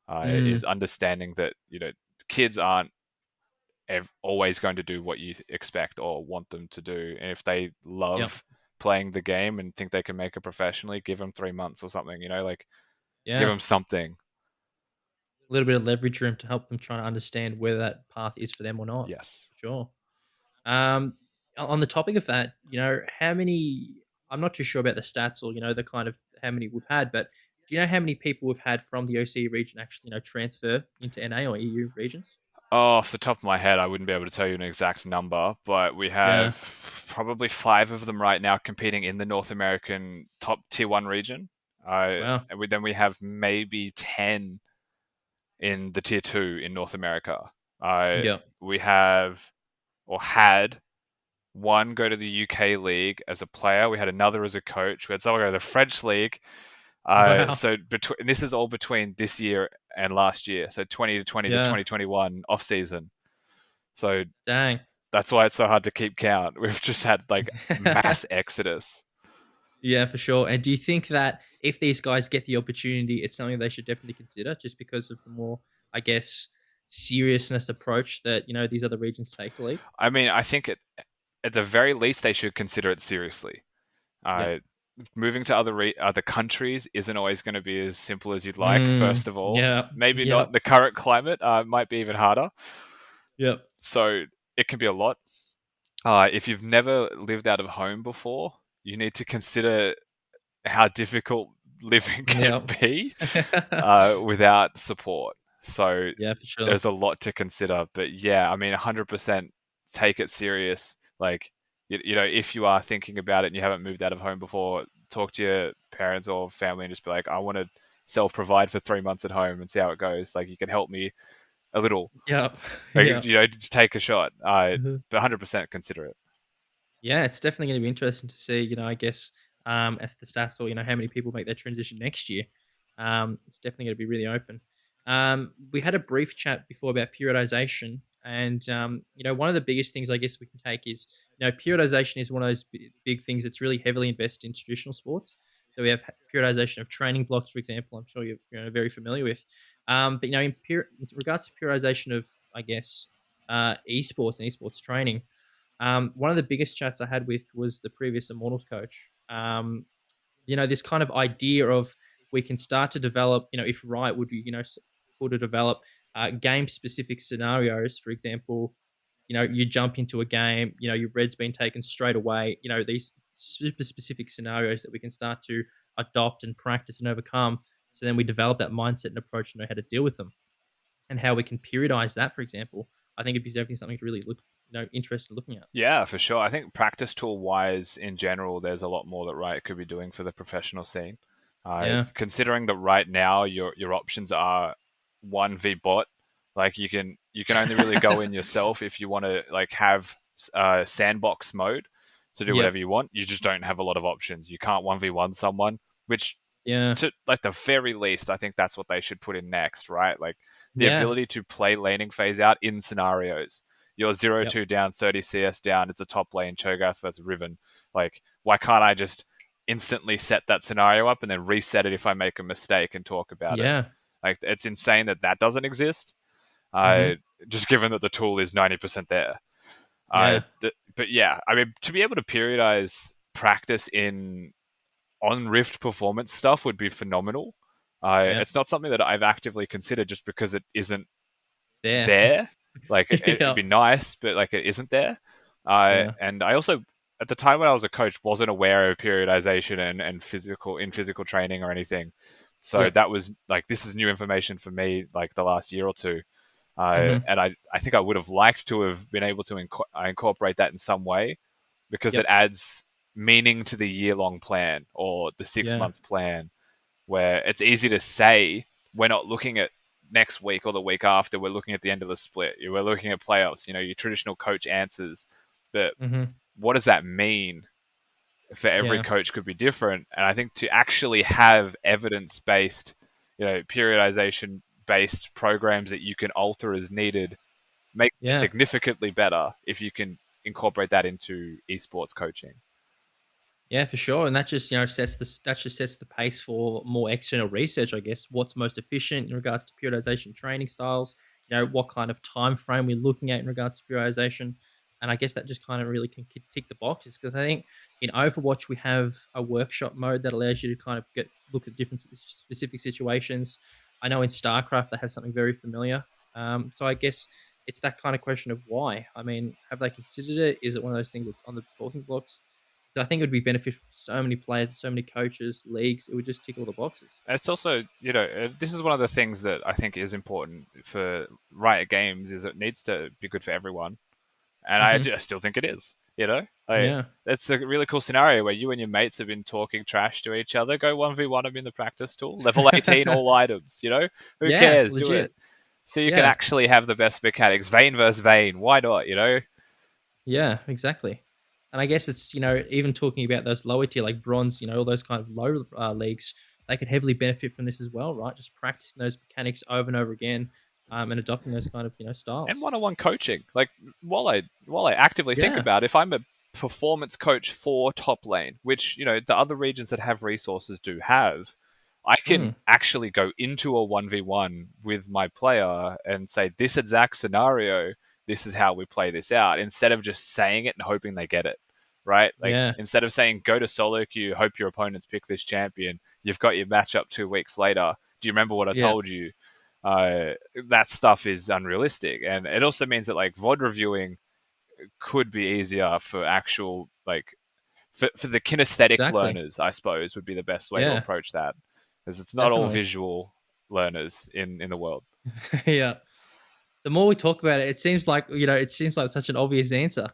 Mm. is understanding that, kids aren't always going to do what you expect or want them to do. And if they Yep. love playing the game and think they can make it professionally, give them 3 months or something. Like, give Yeah. them something. A little bit of leverage room to help them try to understand whether that path is for them or not. Yes. Sure. Um, on the topic of that, how many? I'm not too sure about the stats or the kind of how many we've had, but do you know how many people we've had from the OCE region actually transfer into NA or EU regions? Oh, off the top of my head, I wouldn't be able to tell you an exact number, but we Yeah. have probably 5 of them right now competing in the North American top tier 1 region. Wow. And then we have maybe 10 in the tier 2 in North America. Yeah. We have, or had, one go to the UK league as a player. We had another as a coach. We had someone go to the French league. Wow. So this is all between this year and last year. So 2020 to Yeah. 2021 off season. So Dang. that's why it's so hard to keep count. We've just had like mass exodus. Yeah, for sure. And do you think that if these guys get the opportunity, it's something they should definitely consider just because of the more, I guess, seriousness approach that, these other regions take to league? I mean, I think at the very least they should consider it seriously. Yep. Uh, Moving to other countries isn't always going to be as simple as you'd like. First of all, Yeah. maybe not in Yep. the current climate. Might be even harder. Yep. So it can be a lot. If you've never lived out of home before, you need to consider how difficult living can Yep. be without support. So Yeah, for sure. there's a lot to consider. But yeah, I mean, 100% take it serious. Like, if you are thinking about it and you haven't moved out of home before, talk to your parents or family and just be like, I want to self-provide for 3 months at home and see how it goes. Like, you can help me a little. Yep. Like, Yeah. just take a shot. But 100% consider it. Yeah, it's definitely going to be interesting to see, I guess, as the stats or, how many people make that transition next year. It's definitely going to be really open. We had a brief chat before about periodization. And, one of the biggest things I guess we can take is, periodization is one of those big things that's really heavily invested in traditional sports. So we have periodization of training blocks, for example, I'm sure you're very familiar with. But, in regards to periodization of, I guess, esports and esports training, one of the biggest chats I had with was the previous Immortals coach. This kind of idea of we can start to develop, if right, would we, able to develop game specific scenarios. For example, you jump into a game, your red's been taken straight away, these super specific scenarios that we can start to adopt and practice and overcome. So then we develop that mindset and approach to know how to deal with them and how we can periodize that, for example. I think it'd be definitely something to really look, interested in looking at. Yeah, for sure. I think practice tool wise, in general, there's a lot more that Riot could be doing for the professional scene. Yeah. Considering that right now your options are 1v bot, like you can only really go in yourself if you want to like have sandbox mode to do Yep. whatever you want. You just don't have a lot of options. You can't 1v1 someone, which Yeah. to like the very least, I think that's what they should put in next, right? Like the Yeah. ability to play laning phase out in scenarios. You're 0-2 Yep. down, 30 CS down. It's a top lane, Cho'Gath versus Riven. Like, why can't I just instantly set that scenario up and then reset it if I make a mistake and talk about it? Yeah. Like, it's insane that doesn't exist. Mhm. Just given that the tool is 90% there. Yeah. But yeah, I mean, to be able to periodize practice in on Rift performance stuff would be phenomenal. Yep. It's not something that I've actively considered just because it isn't There. there. Like it'd Yep. be nice, but like it isn't there. Yeah. And I also, at the time when I was a coach, wasn't aware of periodization and physical training or anything. So Yep. that was like, this is new information for me, like the last year or two. Mhm. And I think I would have liked to have been able to incorporate that in some way because it Yep. adds meaning to the year-long plan or the Yeah. 6-month plan, where it's easy to say we're not looking at next week or the week after, we're looking at the end of the split. We're looking at playoffs, your traditional coach answers. But Mhm. what does that mean? For every Yeah. coach could be different. And I think to actually have evidence-based, periodization-based programs that you can alter as needed make it Yeah. significantly better if you can incorporate that into esports coaching. Yeah, for sure, and that just sets the pace for more external research. I guess what's most efficient in regards to periodization training styles. What kind of time frame we're looking at in regards to periodization, and I guess that just kind of really can tick the boxes because I think in Overwatch we have a workshop mode that allows you to kind of look at different specific situations. I know in StarCraft they have something very familiar. So I guess it's that kind of question of why. I mean, have they considered it? Is it one of those things that's on the talking blocks? So I think it would be beneficial for so many players, so many coaches, leagues. It would just tick all the boxes. It's also, this is one of the things that I think is important for Riot Games is it needs to be good for everyone. And I Hmm. still think it is, Like, Yeah, it's a really cool scenario where you and your mates have been talking trash to each other. Go 1v1 them in the practice tool. Level 18, all items, Who yeah, cares? Do it. legit. So you can Yeah, actually have the best mechanics. Vayne versus Vayne. Why not, yeah, exactly. And I guess it's even talking about those lower tier like bronze, all those kind of low leagues, they could heavily benefit from this as well, right? Just practicing those mechanics over and over again, and adopting those kind of And styles. one-on-one coaching. Like while I actively think Yeah. about it, if I'm a performance coach for top lane, which the other regions that have resources do have, I can Mm, actually go into a 1v1 with my player and say, this exact scenario, this is how we play this out, instead of just saying it and hoping they get it. Right? Like yeah. instead of saying go to solo queue, hope your opponents pick this champion, you've got your matchup 2 weeks later. Do you remember what I Yeah. told you? Uh, that stuff is unrealistic, and it also means that like VOD reviewing could be easier for actual like for the kinesthetic Exactly. learners, I suppose, would be the best way to Yeah. approach that, because it's not all Definitely. visual learners in the world. Yeah. The more we talk about it, it seems like it seems like such an obvious answer.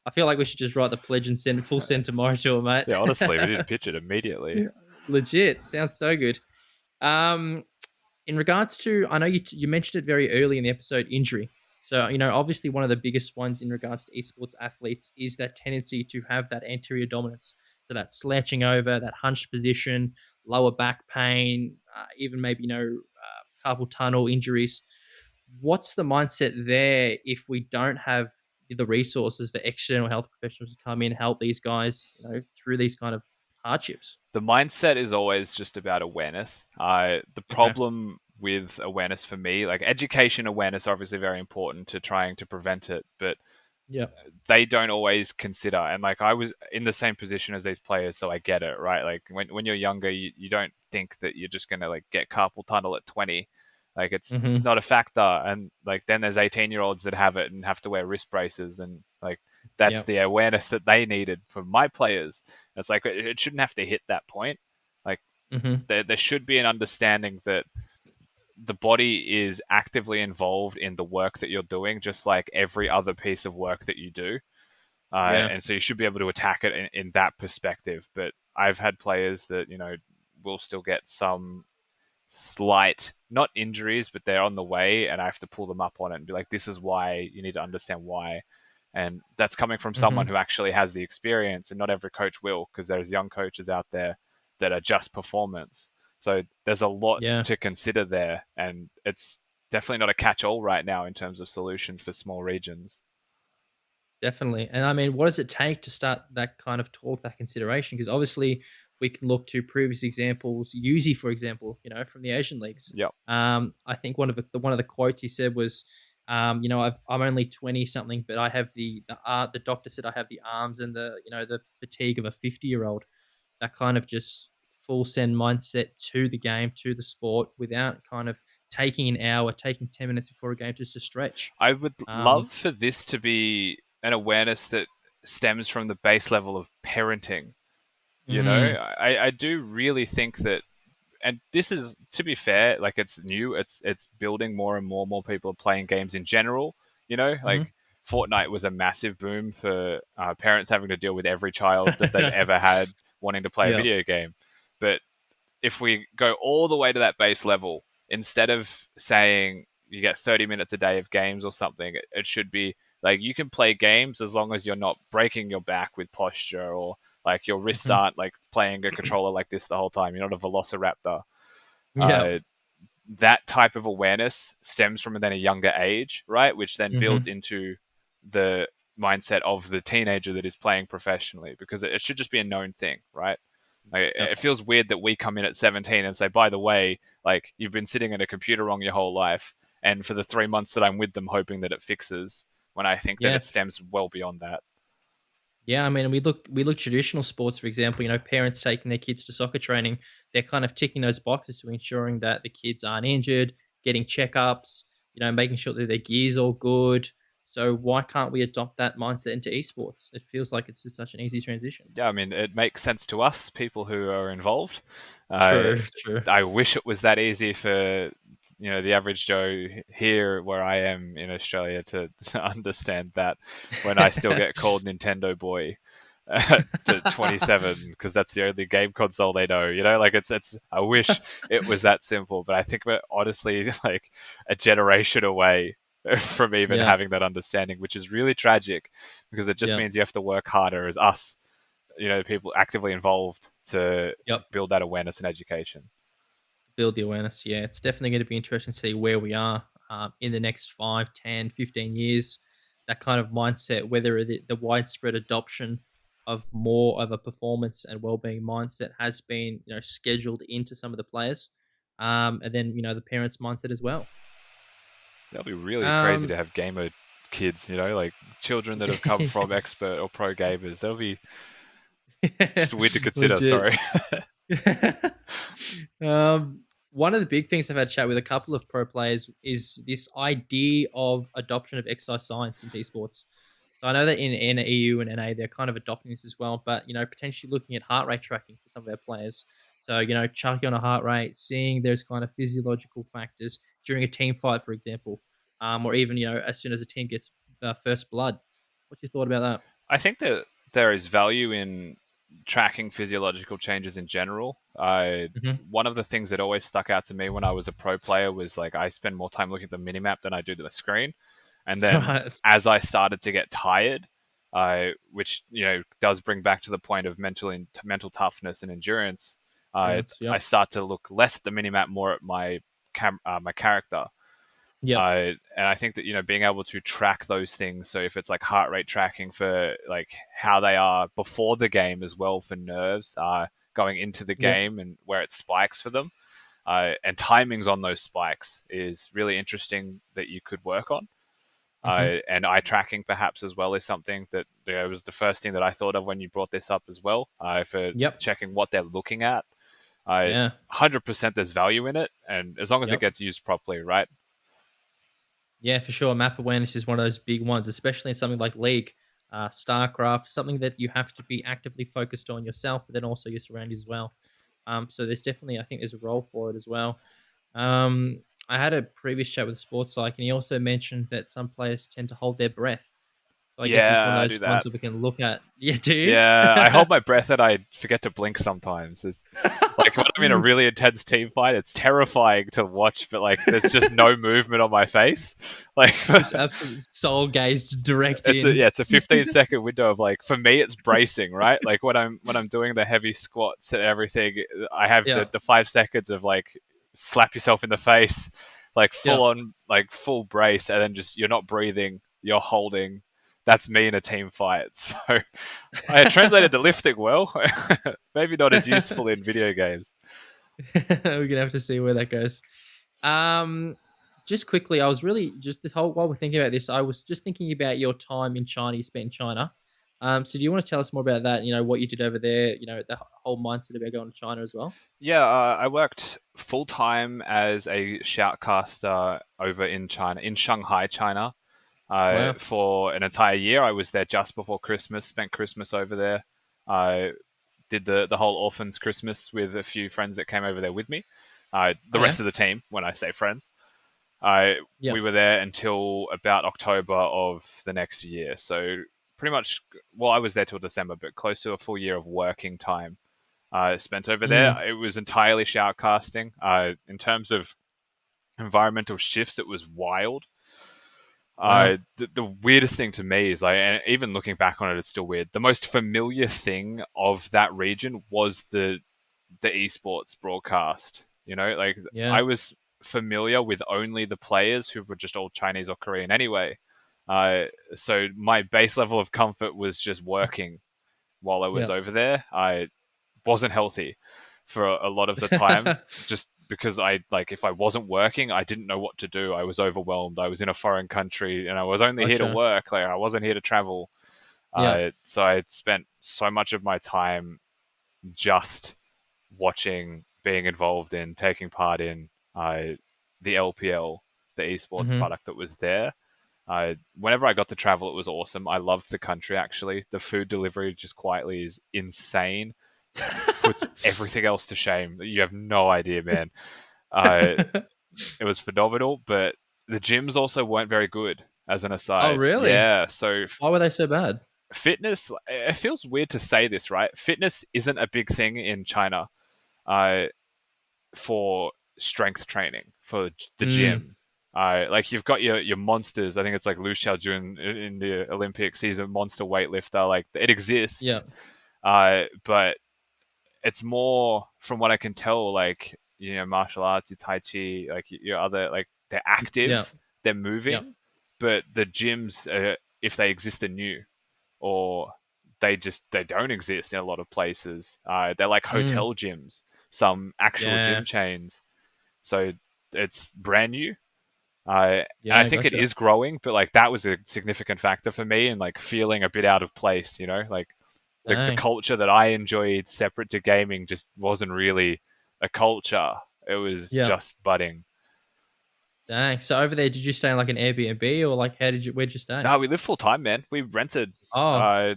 I feel like we should just write the pledge and send tomorrow to him, mate. Yeah, honestly, we need to pitch it immediately. Yeah. Legit. Sounds so good. Um, in regards to, I know you mentioned it very early in the episode, injury. So obviously one of the biggest ones in regards to esports athletes is that tendency to have that anterior dominance. So that slouching over, that hunched position, lower back pain, even maybe carpal tunnel injuries. What's the mindset there if we don't have the resources for external health professionals to come in, help these guys, through these kind of hardships? The mindset is always just about awareness. The Okay. problem with awareness for me, like education awareness, obviously very important to trying to prevent it, but Yeah. they don't always consider. And like I was in the same position as these players, so I get it, right? Like when you're younger, you don't think that you're just gonna like get carpal tunnel at 20. Like it's Hmm. not a factor. And like then there's 18-year-olds that have it and have to wear wrist braces, and like that's Yeah. the awareness that they needed for my players. It's like it shouldn't have to hit that point. Like Hmm. there should be an understanding that the body is actively involved in the work that you're doing, just like every other piece of work that you do. Yeah. And so you should be able to attack it in that perspective. But I've had players that, will still get some slight, not injuries, but they're on the way, and I have to pull them up on it and be like, this is why, you need to understand why. And that's coming from someone Hmm. who actually has the experience, and not every coach will, because there's young coaches out there that are just performance. So there's a lot Yeah. to consider there, and it's definitely not a catch-all right now in terms of solutions for small regions. Definitely. And I mean, what does it take to start that kind of talk, that consideration? Because obviously we can look to previous examples, Yuzi, for example, from the Asian leagues. Yep. I think one of the quotes he said was, I'm only 20 something, but I have the doctor said I have the arms and the fatigue of a 50-year-old. That kind of just full send mindset to the game, to the sport, without kind of taking an hour, taking 10 minutes before a game just to stretch. I would Um, love for this to be an awareness that stems from the base level of parenting. mm, I do really think that, and this is, to be fair, like it's new, it's building more and more people are playing games in general. mhm. Like Fortnite was a massive boom for parents having to deal with every child that they've ever had wanting to play a Yeah. video game. But if we go all the way to that base level, instead of saying you get 30 minutes a day of games or something, it should be like you can play games as long as you're not breaking your back with posture, or like your wrists Mhm. aren't like playing a controller like this the whole time. You're not a velociraptor. Yeah. Uh, that type of awareness stems from then a younger age, right? Which then builds Mhm. into the mindset of the teenager that is playing professionally, because it should just be a known thing, right? Like, Yep. it feels weird that we come in at 17 and say, by the way, like you've been sitting at a computer wrong your whole life, and for the 3 months that I'm with them, hoping that it fixes, when I think that Yeah. it stems well beyond that. Yeah, I mean, we look traditional sports, for example, parents taking their kids to soccer training, they're kind of ticking those boxes to ensuring that the kids aren't injured, getting checkups, making sure that their gear's all good. So why can't we adopt that mindset into esports? It feels like it's just such an easy transition. Yeah, I mean, it makes sense to us, people who are involved. Uh, True, true. I wish it was that easy for the average Joe here, where I am in Australia, to understand that when I still get called Nintendo boy to 27 because that's the only game console they know. Like it's. I wish it was that simple, but I think we're honestly like a generation away from even Yeah, having that understanding, which is really tragic, because it just yeah, means you have to work harder as us, people actively involved, to yep. build that awareness and education. Build the awareness. Yeah, it's definitely going to be interesting to see where we are. in the next 5, 10, 15 years. That kind of mindset, whether the widespread adoption of more of a performance and well-being mindset has been, scheduled into some of the players, and then the parents' mindset as well. That'll be really crazy Um, to have gamer kids, like children that have come from expert or pro gamers. That'll be just weird to consider. legit. Sorry. One of the big things I've had a chat with a couple of pro players is this idea of adoption of exercise science into esports. So I know that in EU and NA they're kind of adopting this as well, but potentially looking at heart rate tracking for some of their players. So chucking on a heart rate, seeing those kind of physiological factors during a team fight, for example, or even as soon as a team gets first blood. What's your thought about that? I think that there is value in tracking physiological changes in general. One of the things that always stuck out to me when I was a pro player was like I spend more time looking at the minimap than I do the screen. And then Right. as I started to get tired, which does bring back to the point of mental toughness and endurance, Yes, I yep. start to look less at the minimap, more at my my character. Yep. And I think that being able to track those things. So if it's like heart rate tracking for like how they are before the game as well for nerves, going into the Yep. game and where it spikes for them, and timings on those spikes is really interesting that you could work on. Mhm. And eye tracking perhaps as well is something that was the first thing that I thought of when you brought this up as well, for Yep. checking what they're looking at. Yeah. 100% there's value in it, and as long as it Yep. gets used properly, right? Yeah, for sure. Map awareness is one of those big ones, especially in something like League, StarCraft, something that you have to be actively focused on yourself, but then also your surroundings as well. So there's definitely, I think, there's a role for it as well. I had a previous chat with Sports Psych, and he also mentioned that some players tend to hold their breath. So I guess it's one Yeah, of I those do ones that. that we can look at. Yeah, do you? Yeah, I hold my breath and I forget to blink sometimes. It's like when I'm in a really intense team fight, it's terrifying to watch, but like there's just no movement on my face. Like Just absolute soul gazed direct in. it's a 15-second window of like for me it's bracing, right? Like when I'm doing the heavy squats and everything, I have Yeah. the 5 seconds of like slap yourself in the face, like Yeah. full on like full brace, and then just you're not breathing, you're holding. That's me in a team fight. So I translated to lifting well. Maybe not as useful in video games. We're gonna have to see where that goes. Um, just quickly, I was really just this whole while we're thinking about this, I was just thinking about your time in China. You spent in China. So do you want to tell us more about that? What you did over there. The whole mindset about going to China as well. Yeah, I worked full time as a shoutcaster over in China, in Shanghai, China, Wow. for an entire year. I was there just before Christmas, spent Christmas over there. I did the whole orphans Christmas with a few friends that came over there with me. The Oh yeah. rest of the team, when I say friends, we Yep. were there until about October of the next year. So pretty much, well, I was there till December, but close to a full year of working time spent over there. Mm, It was entirely shoutcasting. In terms of environmental shifts, it was wild. wow. The weirdest thing to me is like, and even looking back on it, it's still weird. The most familiar thing of that region was the esports broadcast. Like Yeah. I was familiar with only the players who were just all Chinese or Korean anyway. So my base level of comfort was just working while I was Yep. over there. I wasn't healthy for a lot of the time, just because if I wasn't working, I didn't know what to do. I was overwhelmed. I was in a foreign country and I was only here to Gotcha. work. Like I wasn't here to travel. Yeah. So I spent so much of my time just watching, being involved in, taking part in the LPL, the esports Mm-hmm. product that was there. Whenever I got to travel, it was awesome. I loved the country, actually. The food delivery just quietly is insane. Puts everything else to shame. You have no idea, man. Uh, it was phenomenal, but the gyms also weren't very good, as an Oh aside. really? Yeah, so Why were they so bad? fitness, it feels weird to say this, right? Fitness isn't a big thing in China uh, for strength training, for the Mm, gym. Like you've got your monsters. I think it's like Lu Xiaojun in the Olympics. He's a monster weightlifter. Like it yeah. exists, but it's more, from what I can tell, like martial arts, your tai chi, like your other, like they're Yeah. active, they're Yeah. moving, but the gyms, if they exist, are new, or they don't exist in a lot of places. They're like Mm. hotel gyms, some actual Yeah. gym chains. So it's brand new. And I Yeah. think it Gotcha. is growing, but like that was a significant factor for me, and like feeling a bit out of place. Like the Dang. culture that I enjoyed separate to gaming just wasn't really a culture. It was Yeah. just budding. Dang. So over there, did you stay in like an Airbnb or like where'd you stay? No, we lived full time, man. We rented. Oh, Uh,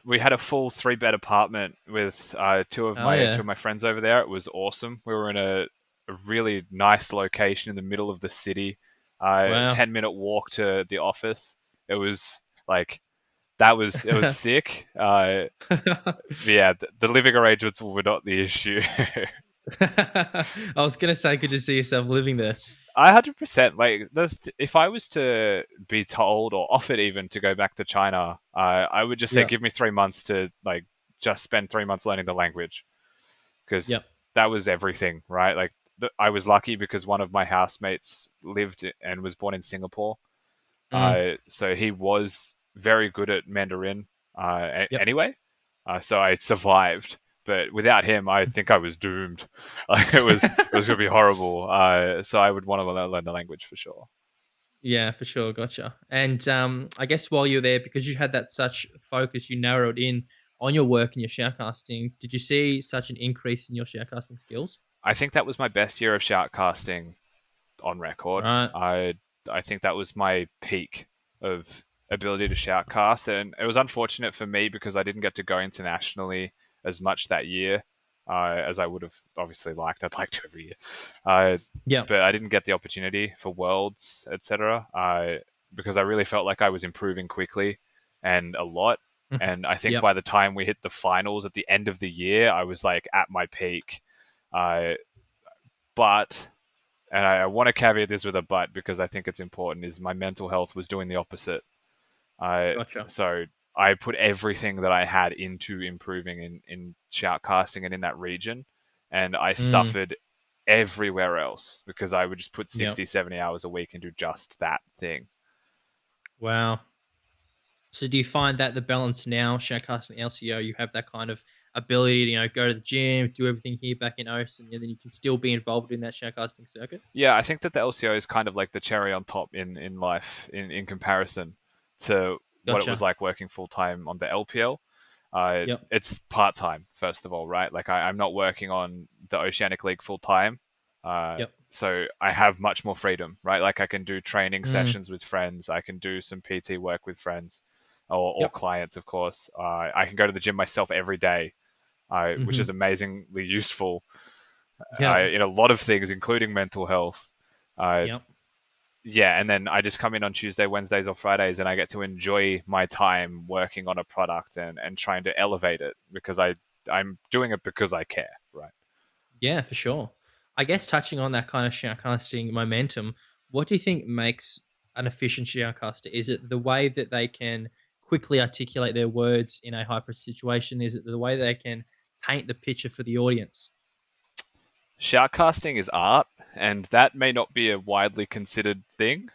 we had a full 3-bed apartment with two of hell my yeah. friends over there. It was awesome. We were in a really nice location in the middle of the city. Wow. 10-minute walk to the office. It was like it was sick. Yeah, the living arrangements were not the issue. I was gonna say, could you see yourself living there? 100%. Like, if I was to be told or offered even to go back to China, I would just say, Yeah. give me 3 months to like just spend 3 months learning the language, because Yep. that was everything, right? Like, I was lucky because one of my housemates lived and was born in Singapore, Mm. so he was very good at Mandarin, Yep. anyway. So I survived, but without him, I think I was doomed. Like, it was gonna be horrible. So I would want to learn the language for sure. Yeah, for sure. Gotcha. And I guess while you're there, because you had that such focus, you narrowed in on your work and your shoutcasting. Did you see such an increase in your shoutcasting skills? I think that was my best year of shoutcasting on record. Right. I think that was my peak of ability to shoutcast, and it was unfortunate for me because I didn't get to go internationally as much that year, as I would have obviously liked. I'd like to every year, uh, Yeah. but I didn't get the opportunity for Worlds, etc. Because I really felt like I was improving quickly and a lot. Mhm. And I think Yep. by the time we hit the finals at the end of the year, I was like at my peak. Uh, but and I want to caveat this with a but because I think it's important, is my mental health was doing the opposite. Gotcha. So I put everything that I had into improving in shoutcasting and in that region, and I Mm. suffered everywhere else because I would just put Yep. 60, 70 hours a week into just that thing. Wow. So do you find that the balance now, shoutcasting and LCO, you have that kind of ability to, go to the gym, do everything here back in OCE, and then you can still be involved in that shoutcasting circuit? Yeah, I think that the LCO is kind of like the cherry on top in life in comparison to what it was Gotcha. like working full time on the LPL. Yep. It's part time, first of all, right? Like, I'm not working on the Oceanic League full time, Yep. so I have much more freedom, right? Like, I can do training Mm. sessions with friends, I can do some PT work with friends, or Yep. clients, of course. I can go to the gym myself every day, which Hmm. is amazingly useful Yep. in a lot of things, including mental health. Uh, Yep. yeah, and then I just come in on Tuesday, Wednesdays, or Fridays, and I get to enjoy my time working on a product and trying to elevate it because I'm doing it because I care, right? Yeah, for sure. I guess touching on that kind of shoutcasting momentum, what do you think makes an efficient shoutcaster? Is it the way that they can quickly articulate their words in a hyper situation? Is it the way they can paint the picture for the audience? Shoutcasting is art, and that may not be a widely considered thing,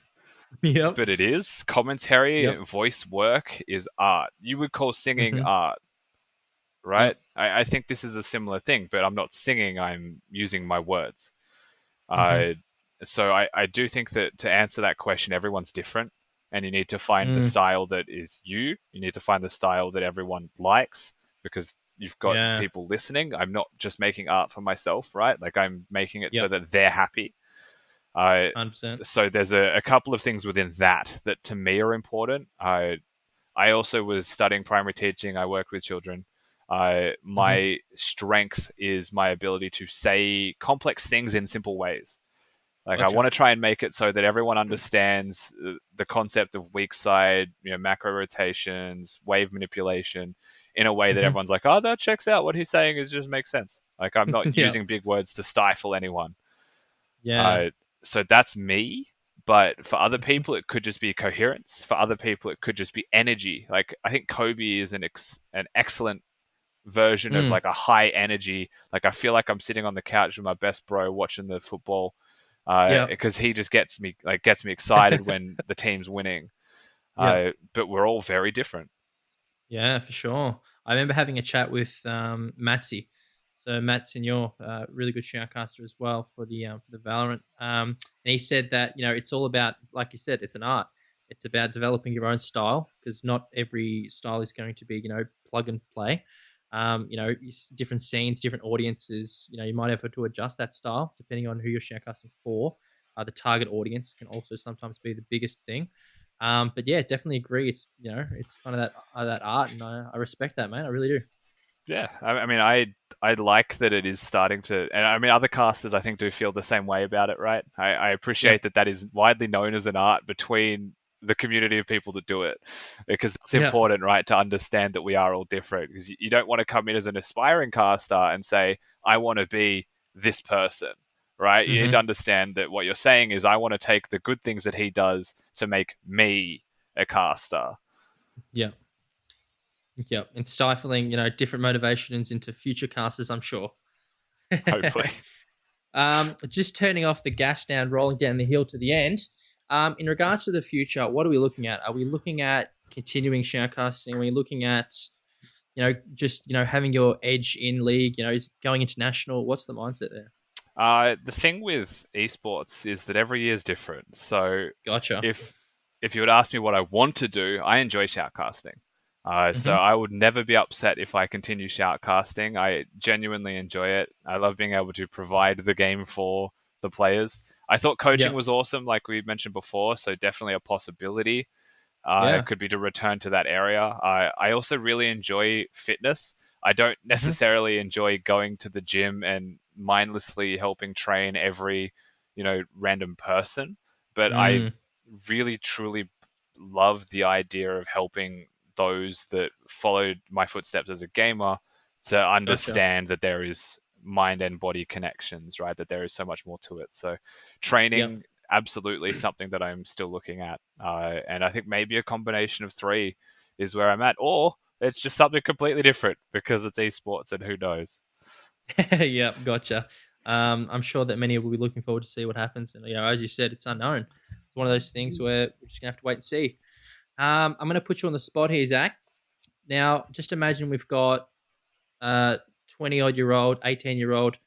Yep. but it is. Commentary Yep. and voice work is art. You would call singing Hmm. art, right? Yep. I think this is a similar thing, but I'm not singing, I'm using my words. Hmm. Uh, so I do think that to answer that question, everyone's different, and you need to find the Mm. style that is you. You need to find the style that everyone likes because you've got Yeah. people listening. I'm not just making art for myself, right? Like, I'm making it so Yep. that they're happy. Uh, 100%. so there's a couple of things within that to me are important. I also was studying primary teaching. I work with children. Hmm. My strength is my ability to say complex things in simple ways. Like, I want Gotcha. to try and make it so that everyone understands the concept of weak side, macro rotations, wave manipulation, in a way that Hmm. everyone's like, "Oh, that checks out. What he's saying is just makes sense." Like, I'm not Yeah. using big words to stifle anyone. Yeah. Uh, so that's me. But for other Hmm. people, it could just be coherence. For other people, it could just be energy. Like, I think Kobe is an excellent version of Mm. like a high energy. Like I feel like I'm sitting on the couch with my best bro watching the football, Yeah. because he just gets me excited when the team's winning. Yeah. But we're all very different. Yeah, for sure. I remember having a chat with Matsy. So Matt Senior, really good shoutcaster as well for the Valorant. And he said that it's all about, like you said, it's an art. It's about developing your own style because not every style is going to be plug and play. Different scenes, different audiences. You might have to adjust that style depending on who you're shoutcasting for. The target audience can also sometimes be the biggest thing. But yeah, definitely agree. It's kind of that art, and I respect that, man. I really do. Yeah, I mean, I like that it is starting to, and I mean, other casters I think do feel the same way about it, right? I Yeah. appreciate that that is widely known as an art between the community of people that do it, because it's Yeah. important, right, to understand that we are all different. Because you don't want to come in as an aspiring caster and say, I want to be this person, right? You need to Mm-hmm. understand that what you're saying is, I want to take the good things that he does to make me a caster. Yeah. Yeah. And stifling, different motivations into future casters, I'm sure. Hopefully. Just turning off the gas down, rolling down the hill to the end. In regards to the future, what are we looking at? Are we looking at continuing shoutcasting? Are we looking at, just having your edge in league? Is going international? What's the mindset there? The thing with esports is that every year is different. So Gotcha. if if you would ask me what I want to do, I enjoy shoutcasting. So Mm-hmm. I would never be upset if I continue shoutcasting. I genuinely enjoy it. I love being able to provide the game for the players. I thought coaching Yeah. was awesome, like we mentioned before. So definitely a possibility. Yeah. Could be to return to that area. I also really enjoy fitness. I don't Mm-hmm. necessarily enjoy going to the gym and mindlessly helping train every, random person, but I Mm, really truly love the idea of helping those that followed my footsteps as a gamer to gotcha. understand that there is mind and body connections, right? That there is so much more to it. So Yep. training, absolutely something that I'm still looking at. And I think maybe a combination of three is where I'm at, or it's just something completely different because it's esports and who knows. Yep. Gotcha. I'm sure that many will be looking forward to see what happens. And as you said, it's unknown. It's one of those things where we're just gonna have to wait and see. I'm gonna put you on the spot here, Zach. Now, just imagine we've got 20 odd year old, 18-year old,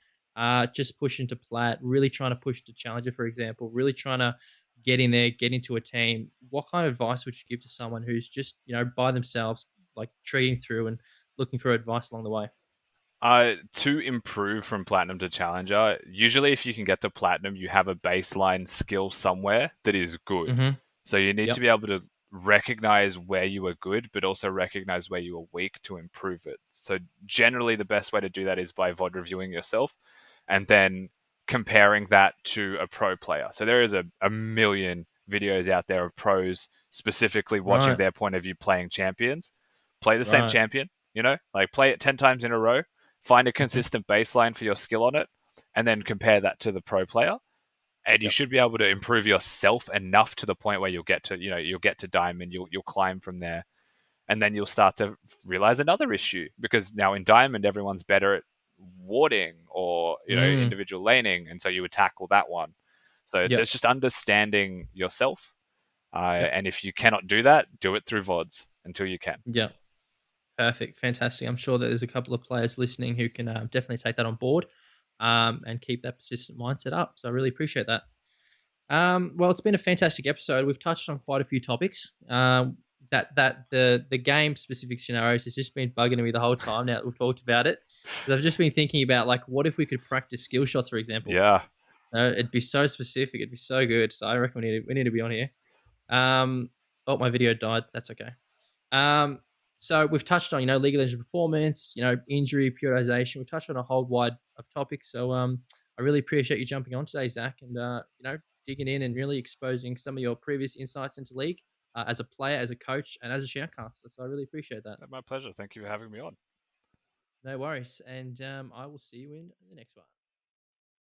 just pushing to plat, really trying to push to challenger, for example, really trying to get in there, get into a team. What kind of advice would you give to someone who's just, by themselves, like treating through and looking for advice along the way? To improve from platinum to challenger, usually if you can get to platinum, you have a baseline skill somewhere that is good. Mm-hmm. So you need to Yep. be able to recognize where you are good, but also recognize where you are weak to improve it. So generally, the best way to do that is by VOD reviewing yourself and then comparing that to a pro player. So there is a million videos out there of pros specifically watching Right. their point of view playing champions. Play the same Right. champion, like play it 10 times in a row, find a Mm-hmm. consistent baseline for your skill on it, and then compare that to the pro player. And you Yep. should be able to improve yourself enough to the point where you'll get to diamond, you'll climb from there, and then you'll start to realize another issue because now in diamond everyone's better at warding or Mm. individual laning, and so you would tackle that one. So it's Yep. just understanding yourself, Yep. and if you cannot do that, do it through VODs until you can. Yep. Perfect. Fantastic. I'm sure that there's a couple of players listening who can definitely take that on board and keep that persistent mindset up. So I really appreciate that. Well, it's been a fantastic episode. We've touched on quite a few topics. That the game specific scenarios has just been bugging me the whole time now that we've talked about it. Because I've just been thinking about like, what if we could practice skill shots, for example? Yeah. It'd be so specific. It'd be so good. So I reckon we need to be on here. Um, oh, my video died. That's okay. Um, so we've touched on League of Legends performance, injury, periodization. We've touched on a whole wide of topics. So I really appreciate you jumping on today, Zach, and digging in and really exposing some of your previous insights into League as a player, as a coach, and as a shoutcaster. So I really appreciate that. My pleasure. Thank you for having me on. No worries, and I will see you in the next one.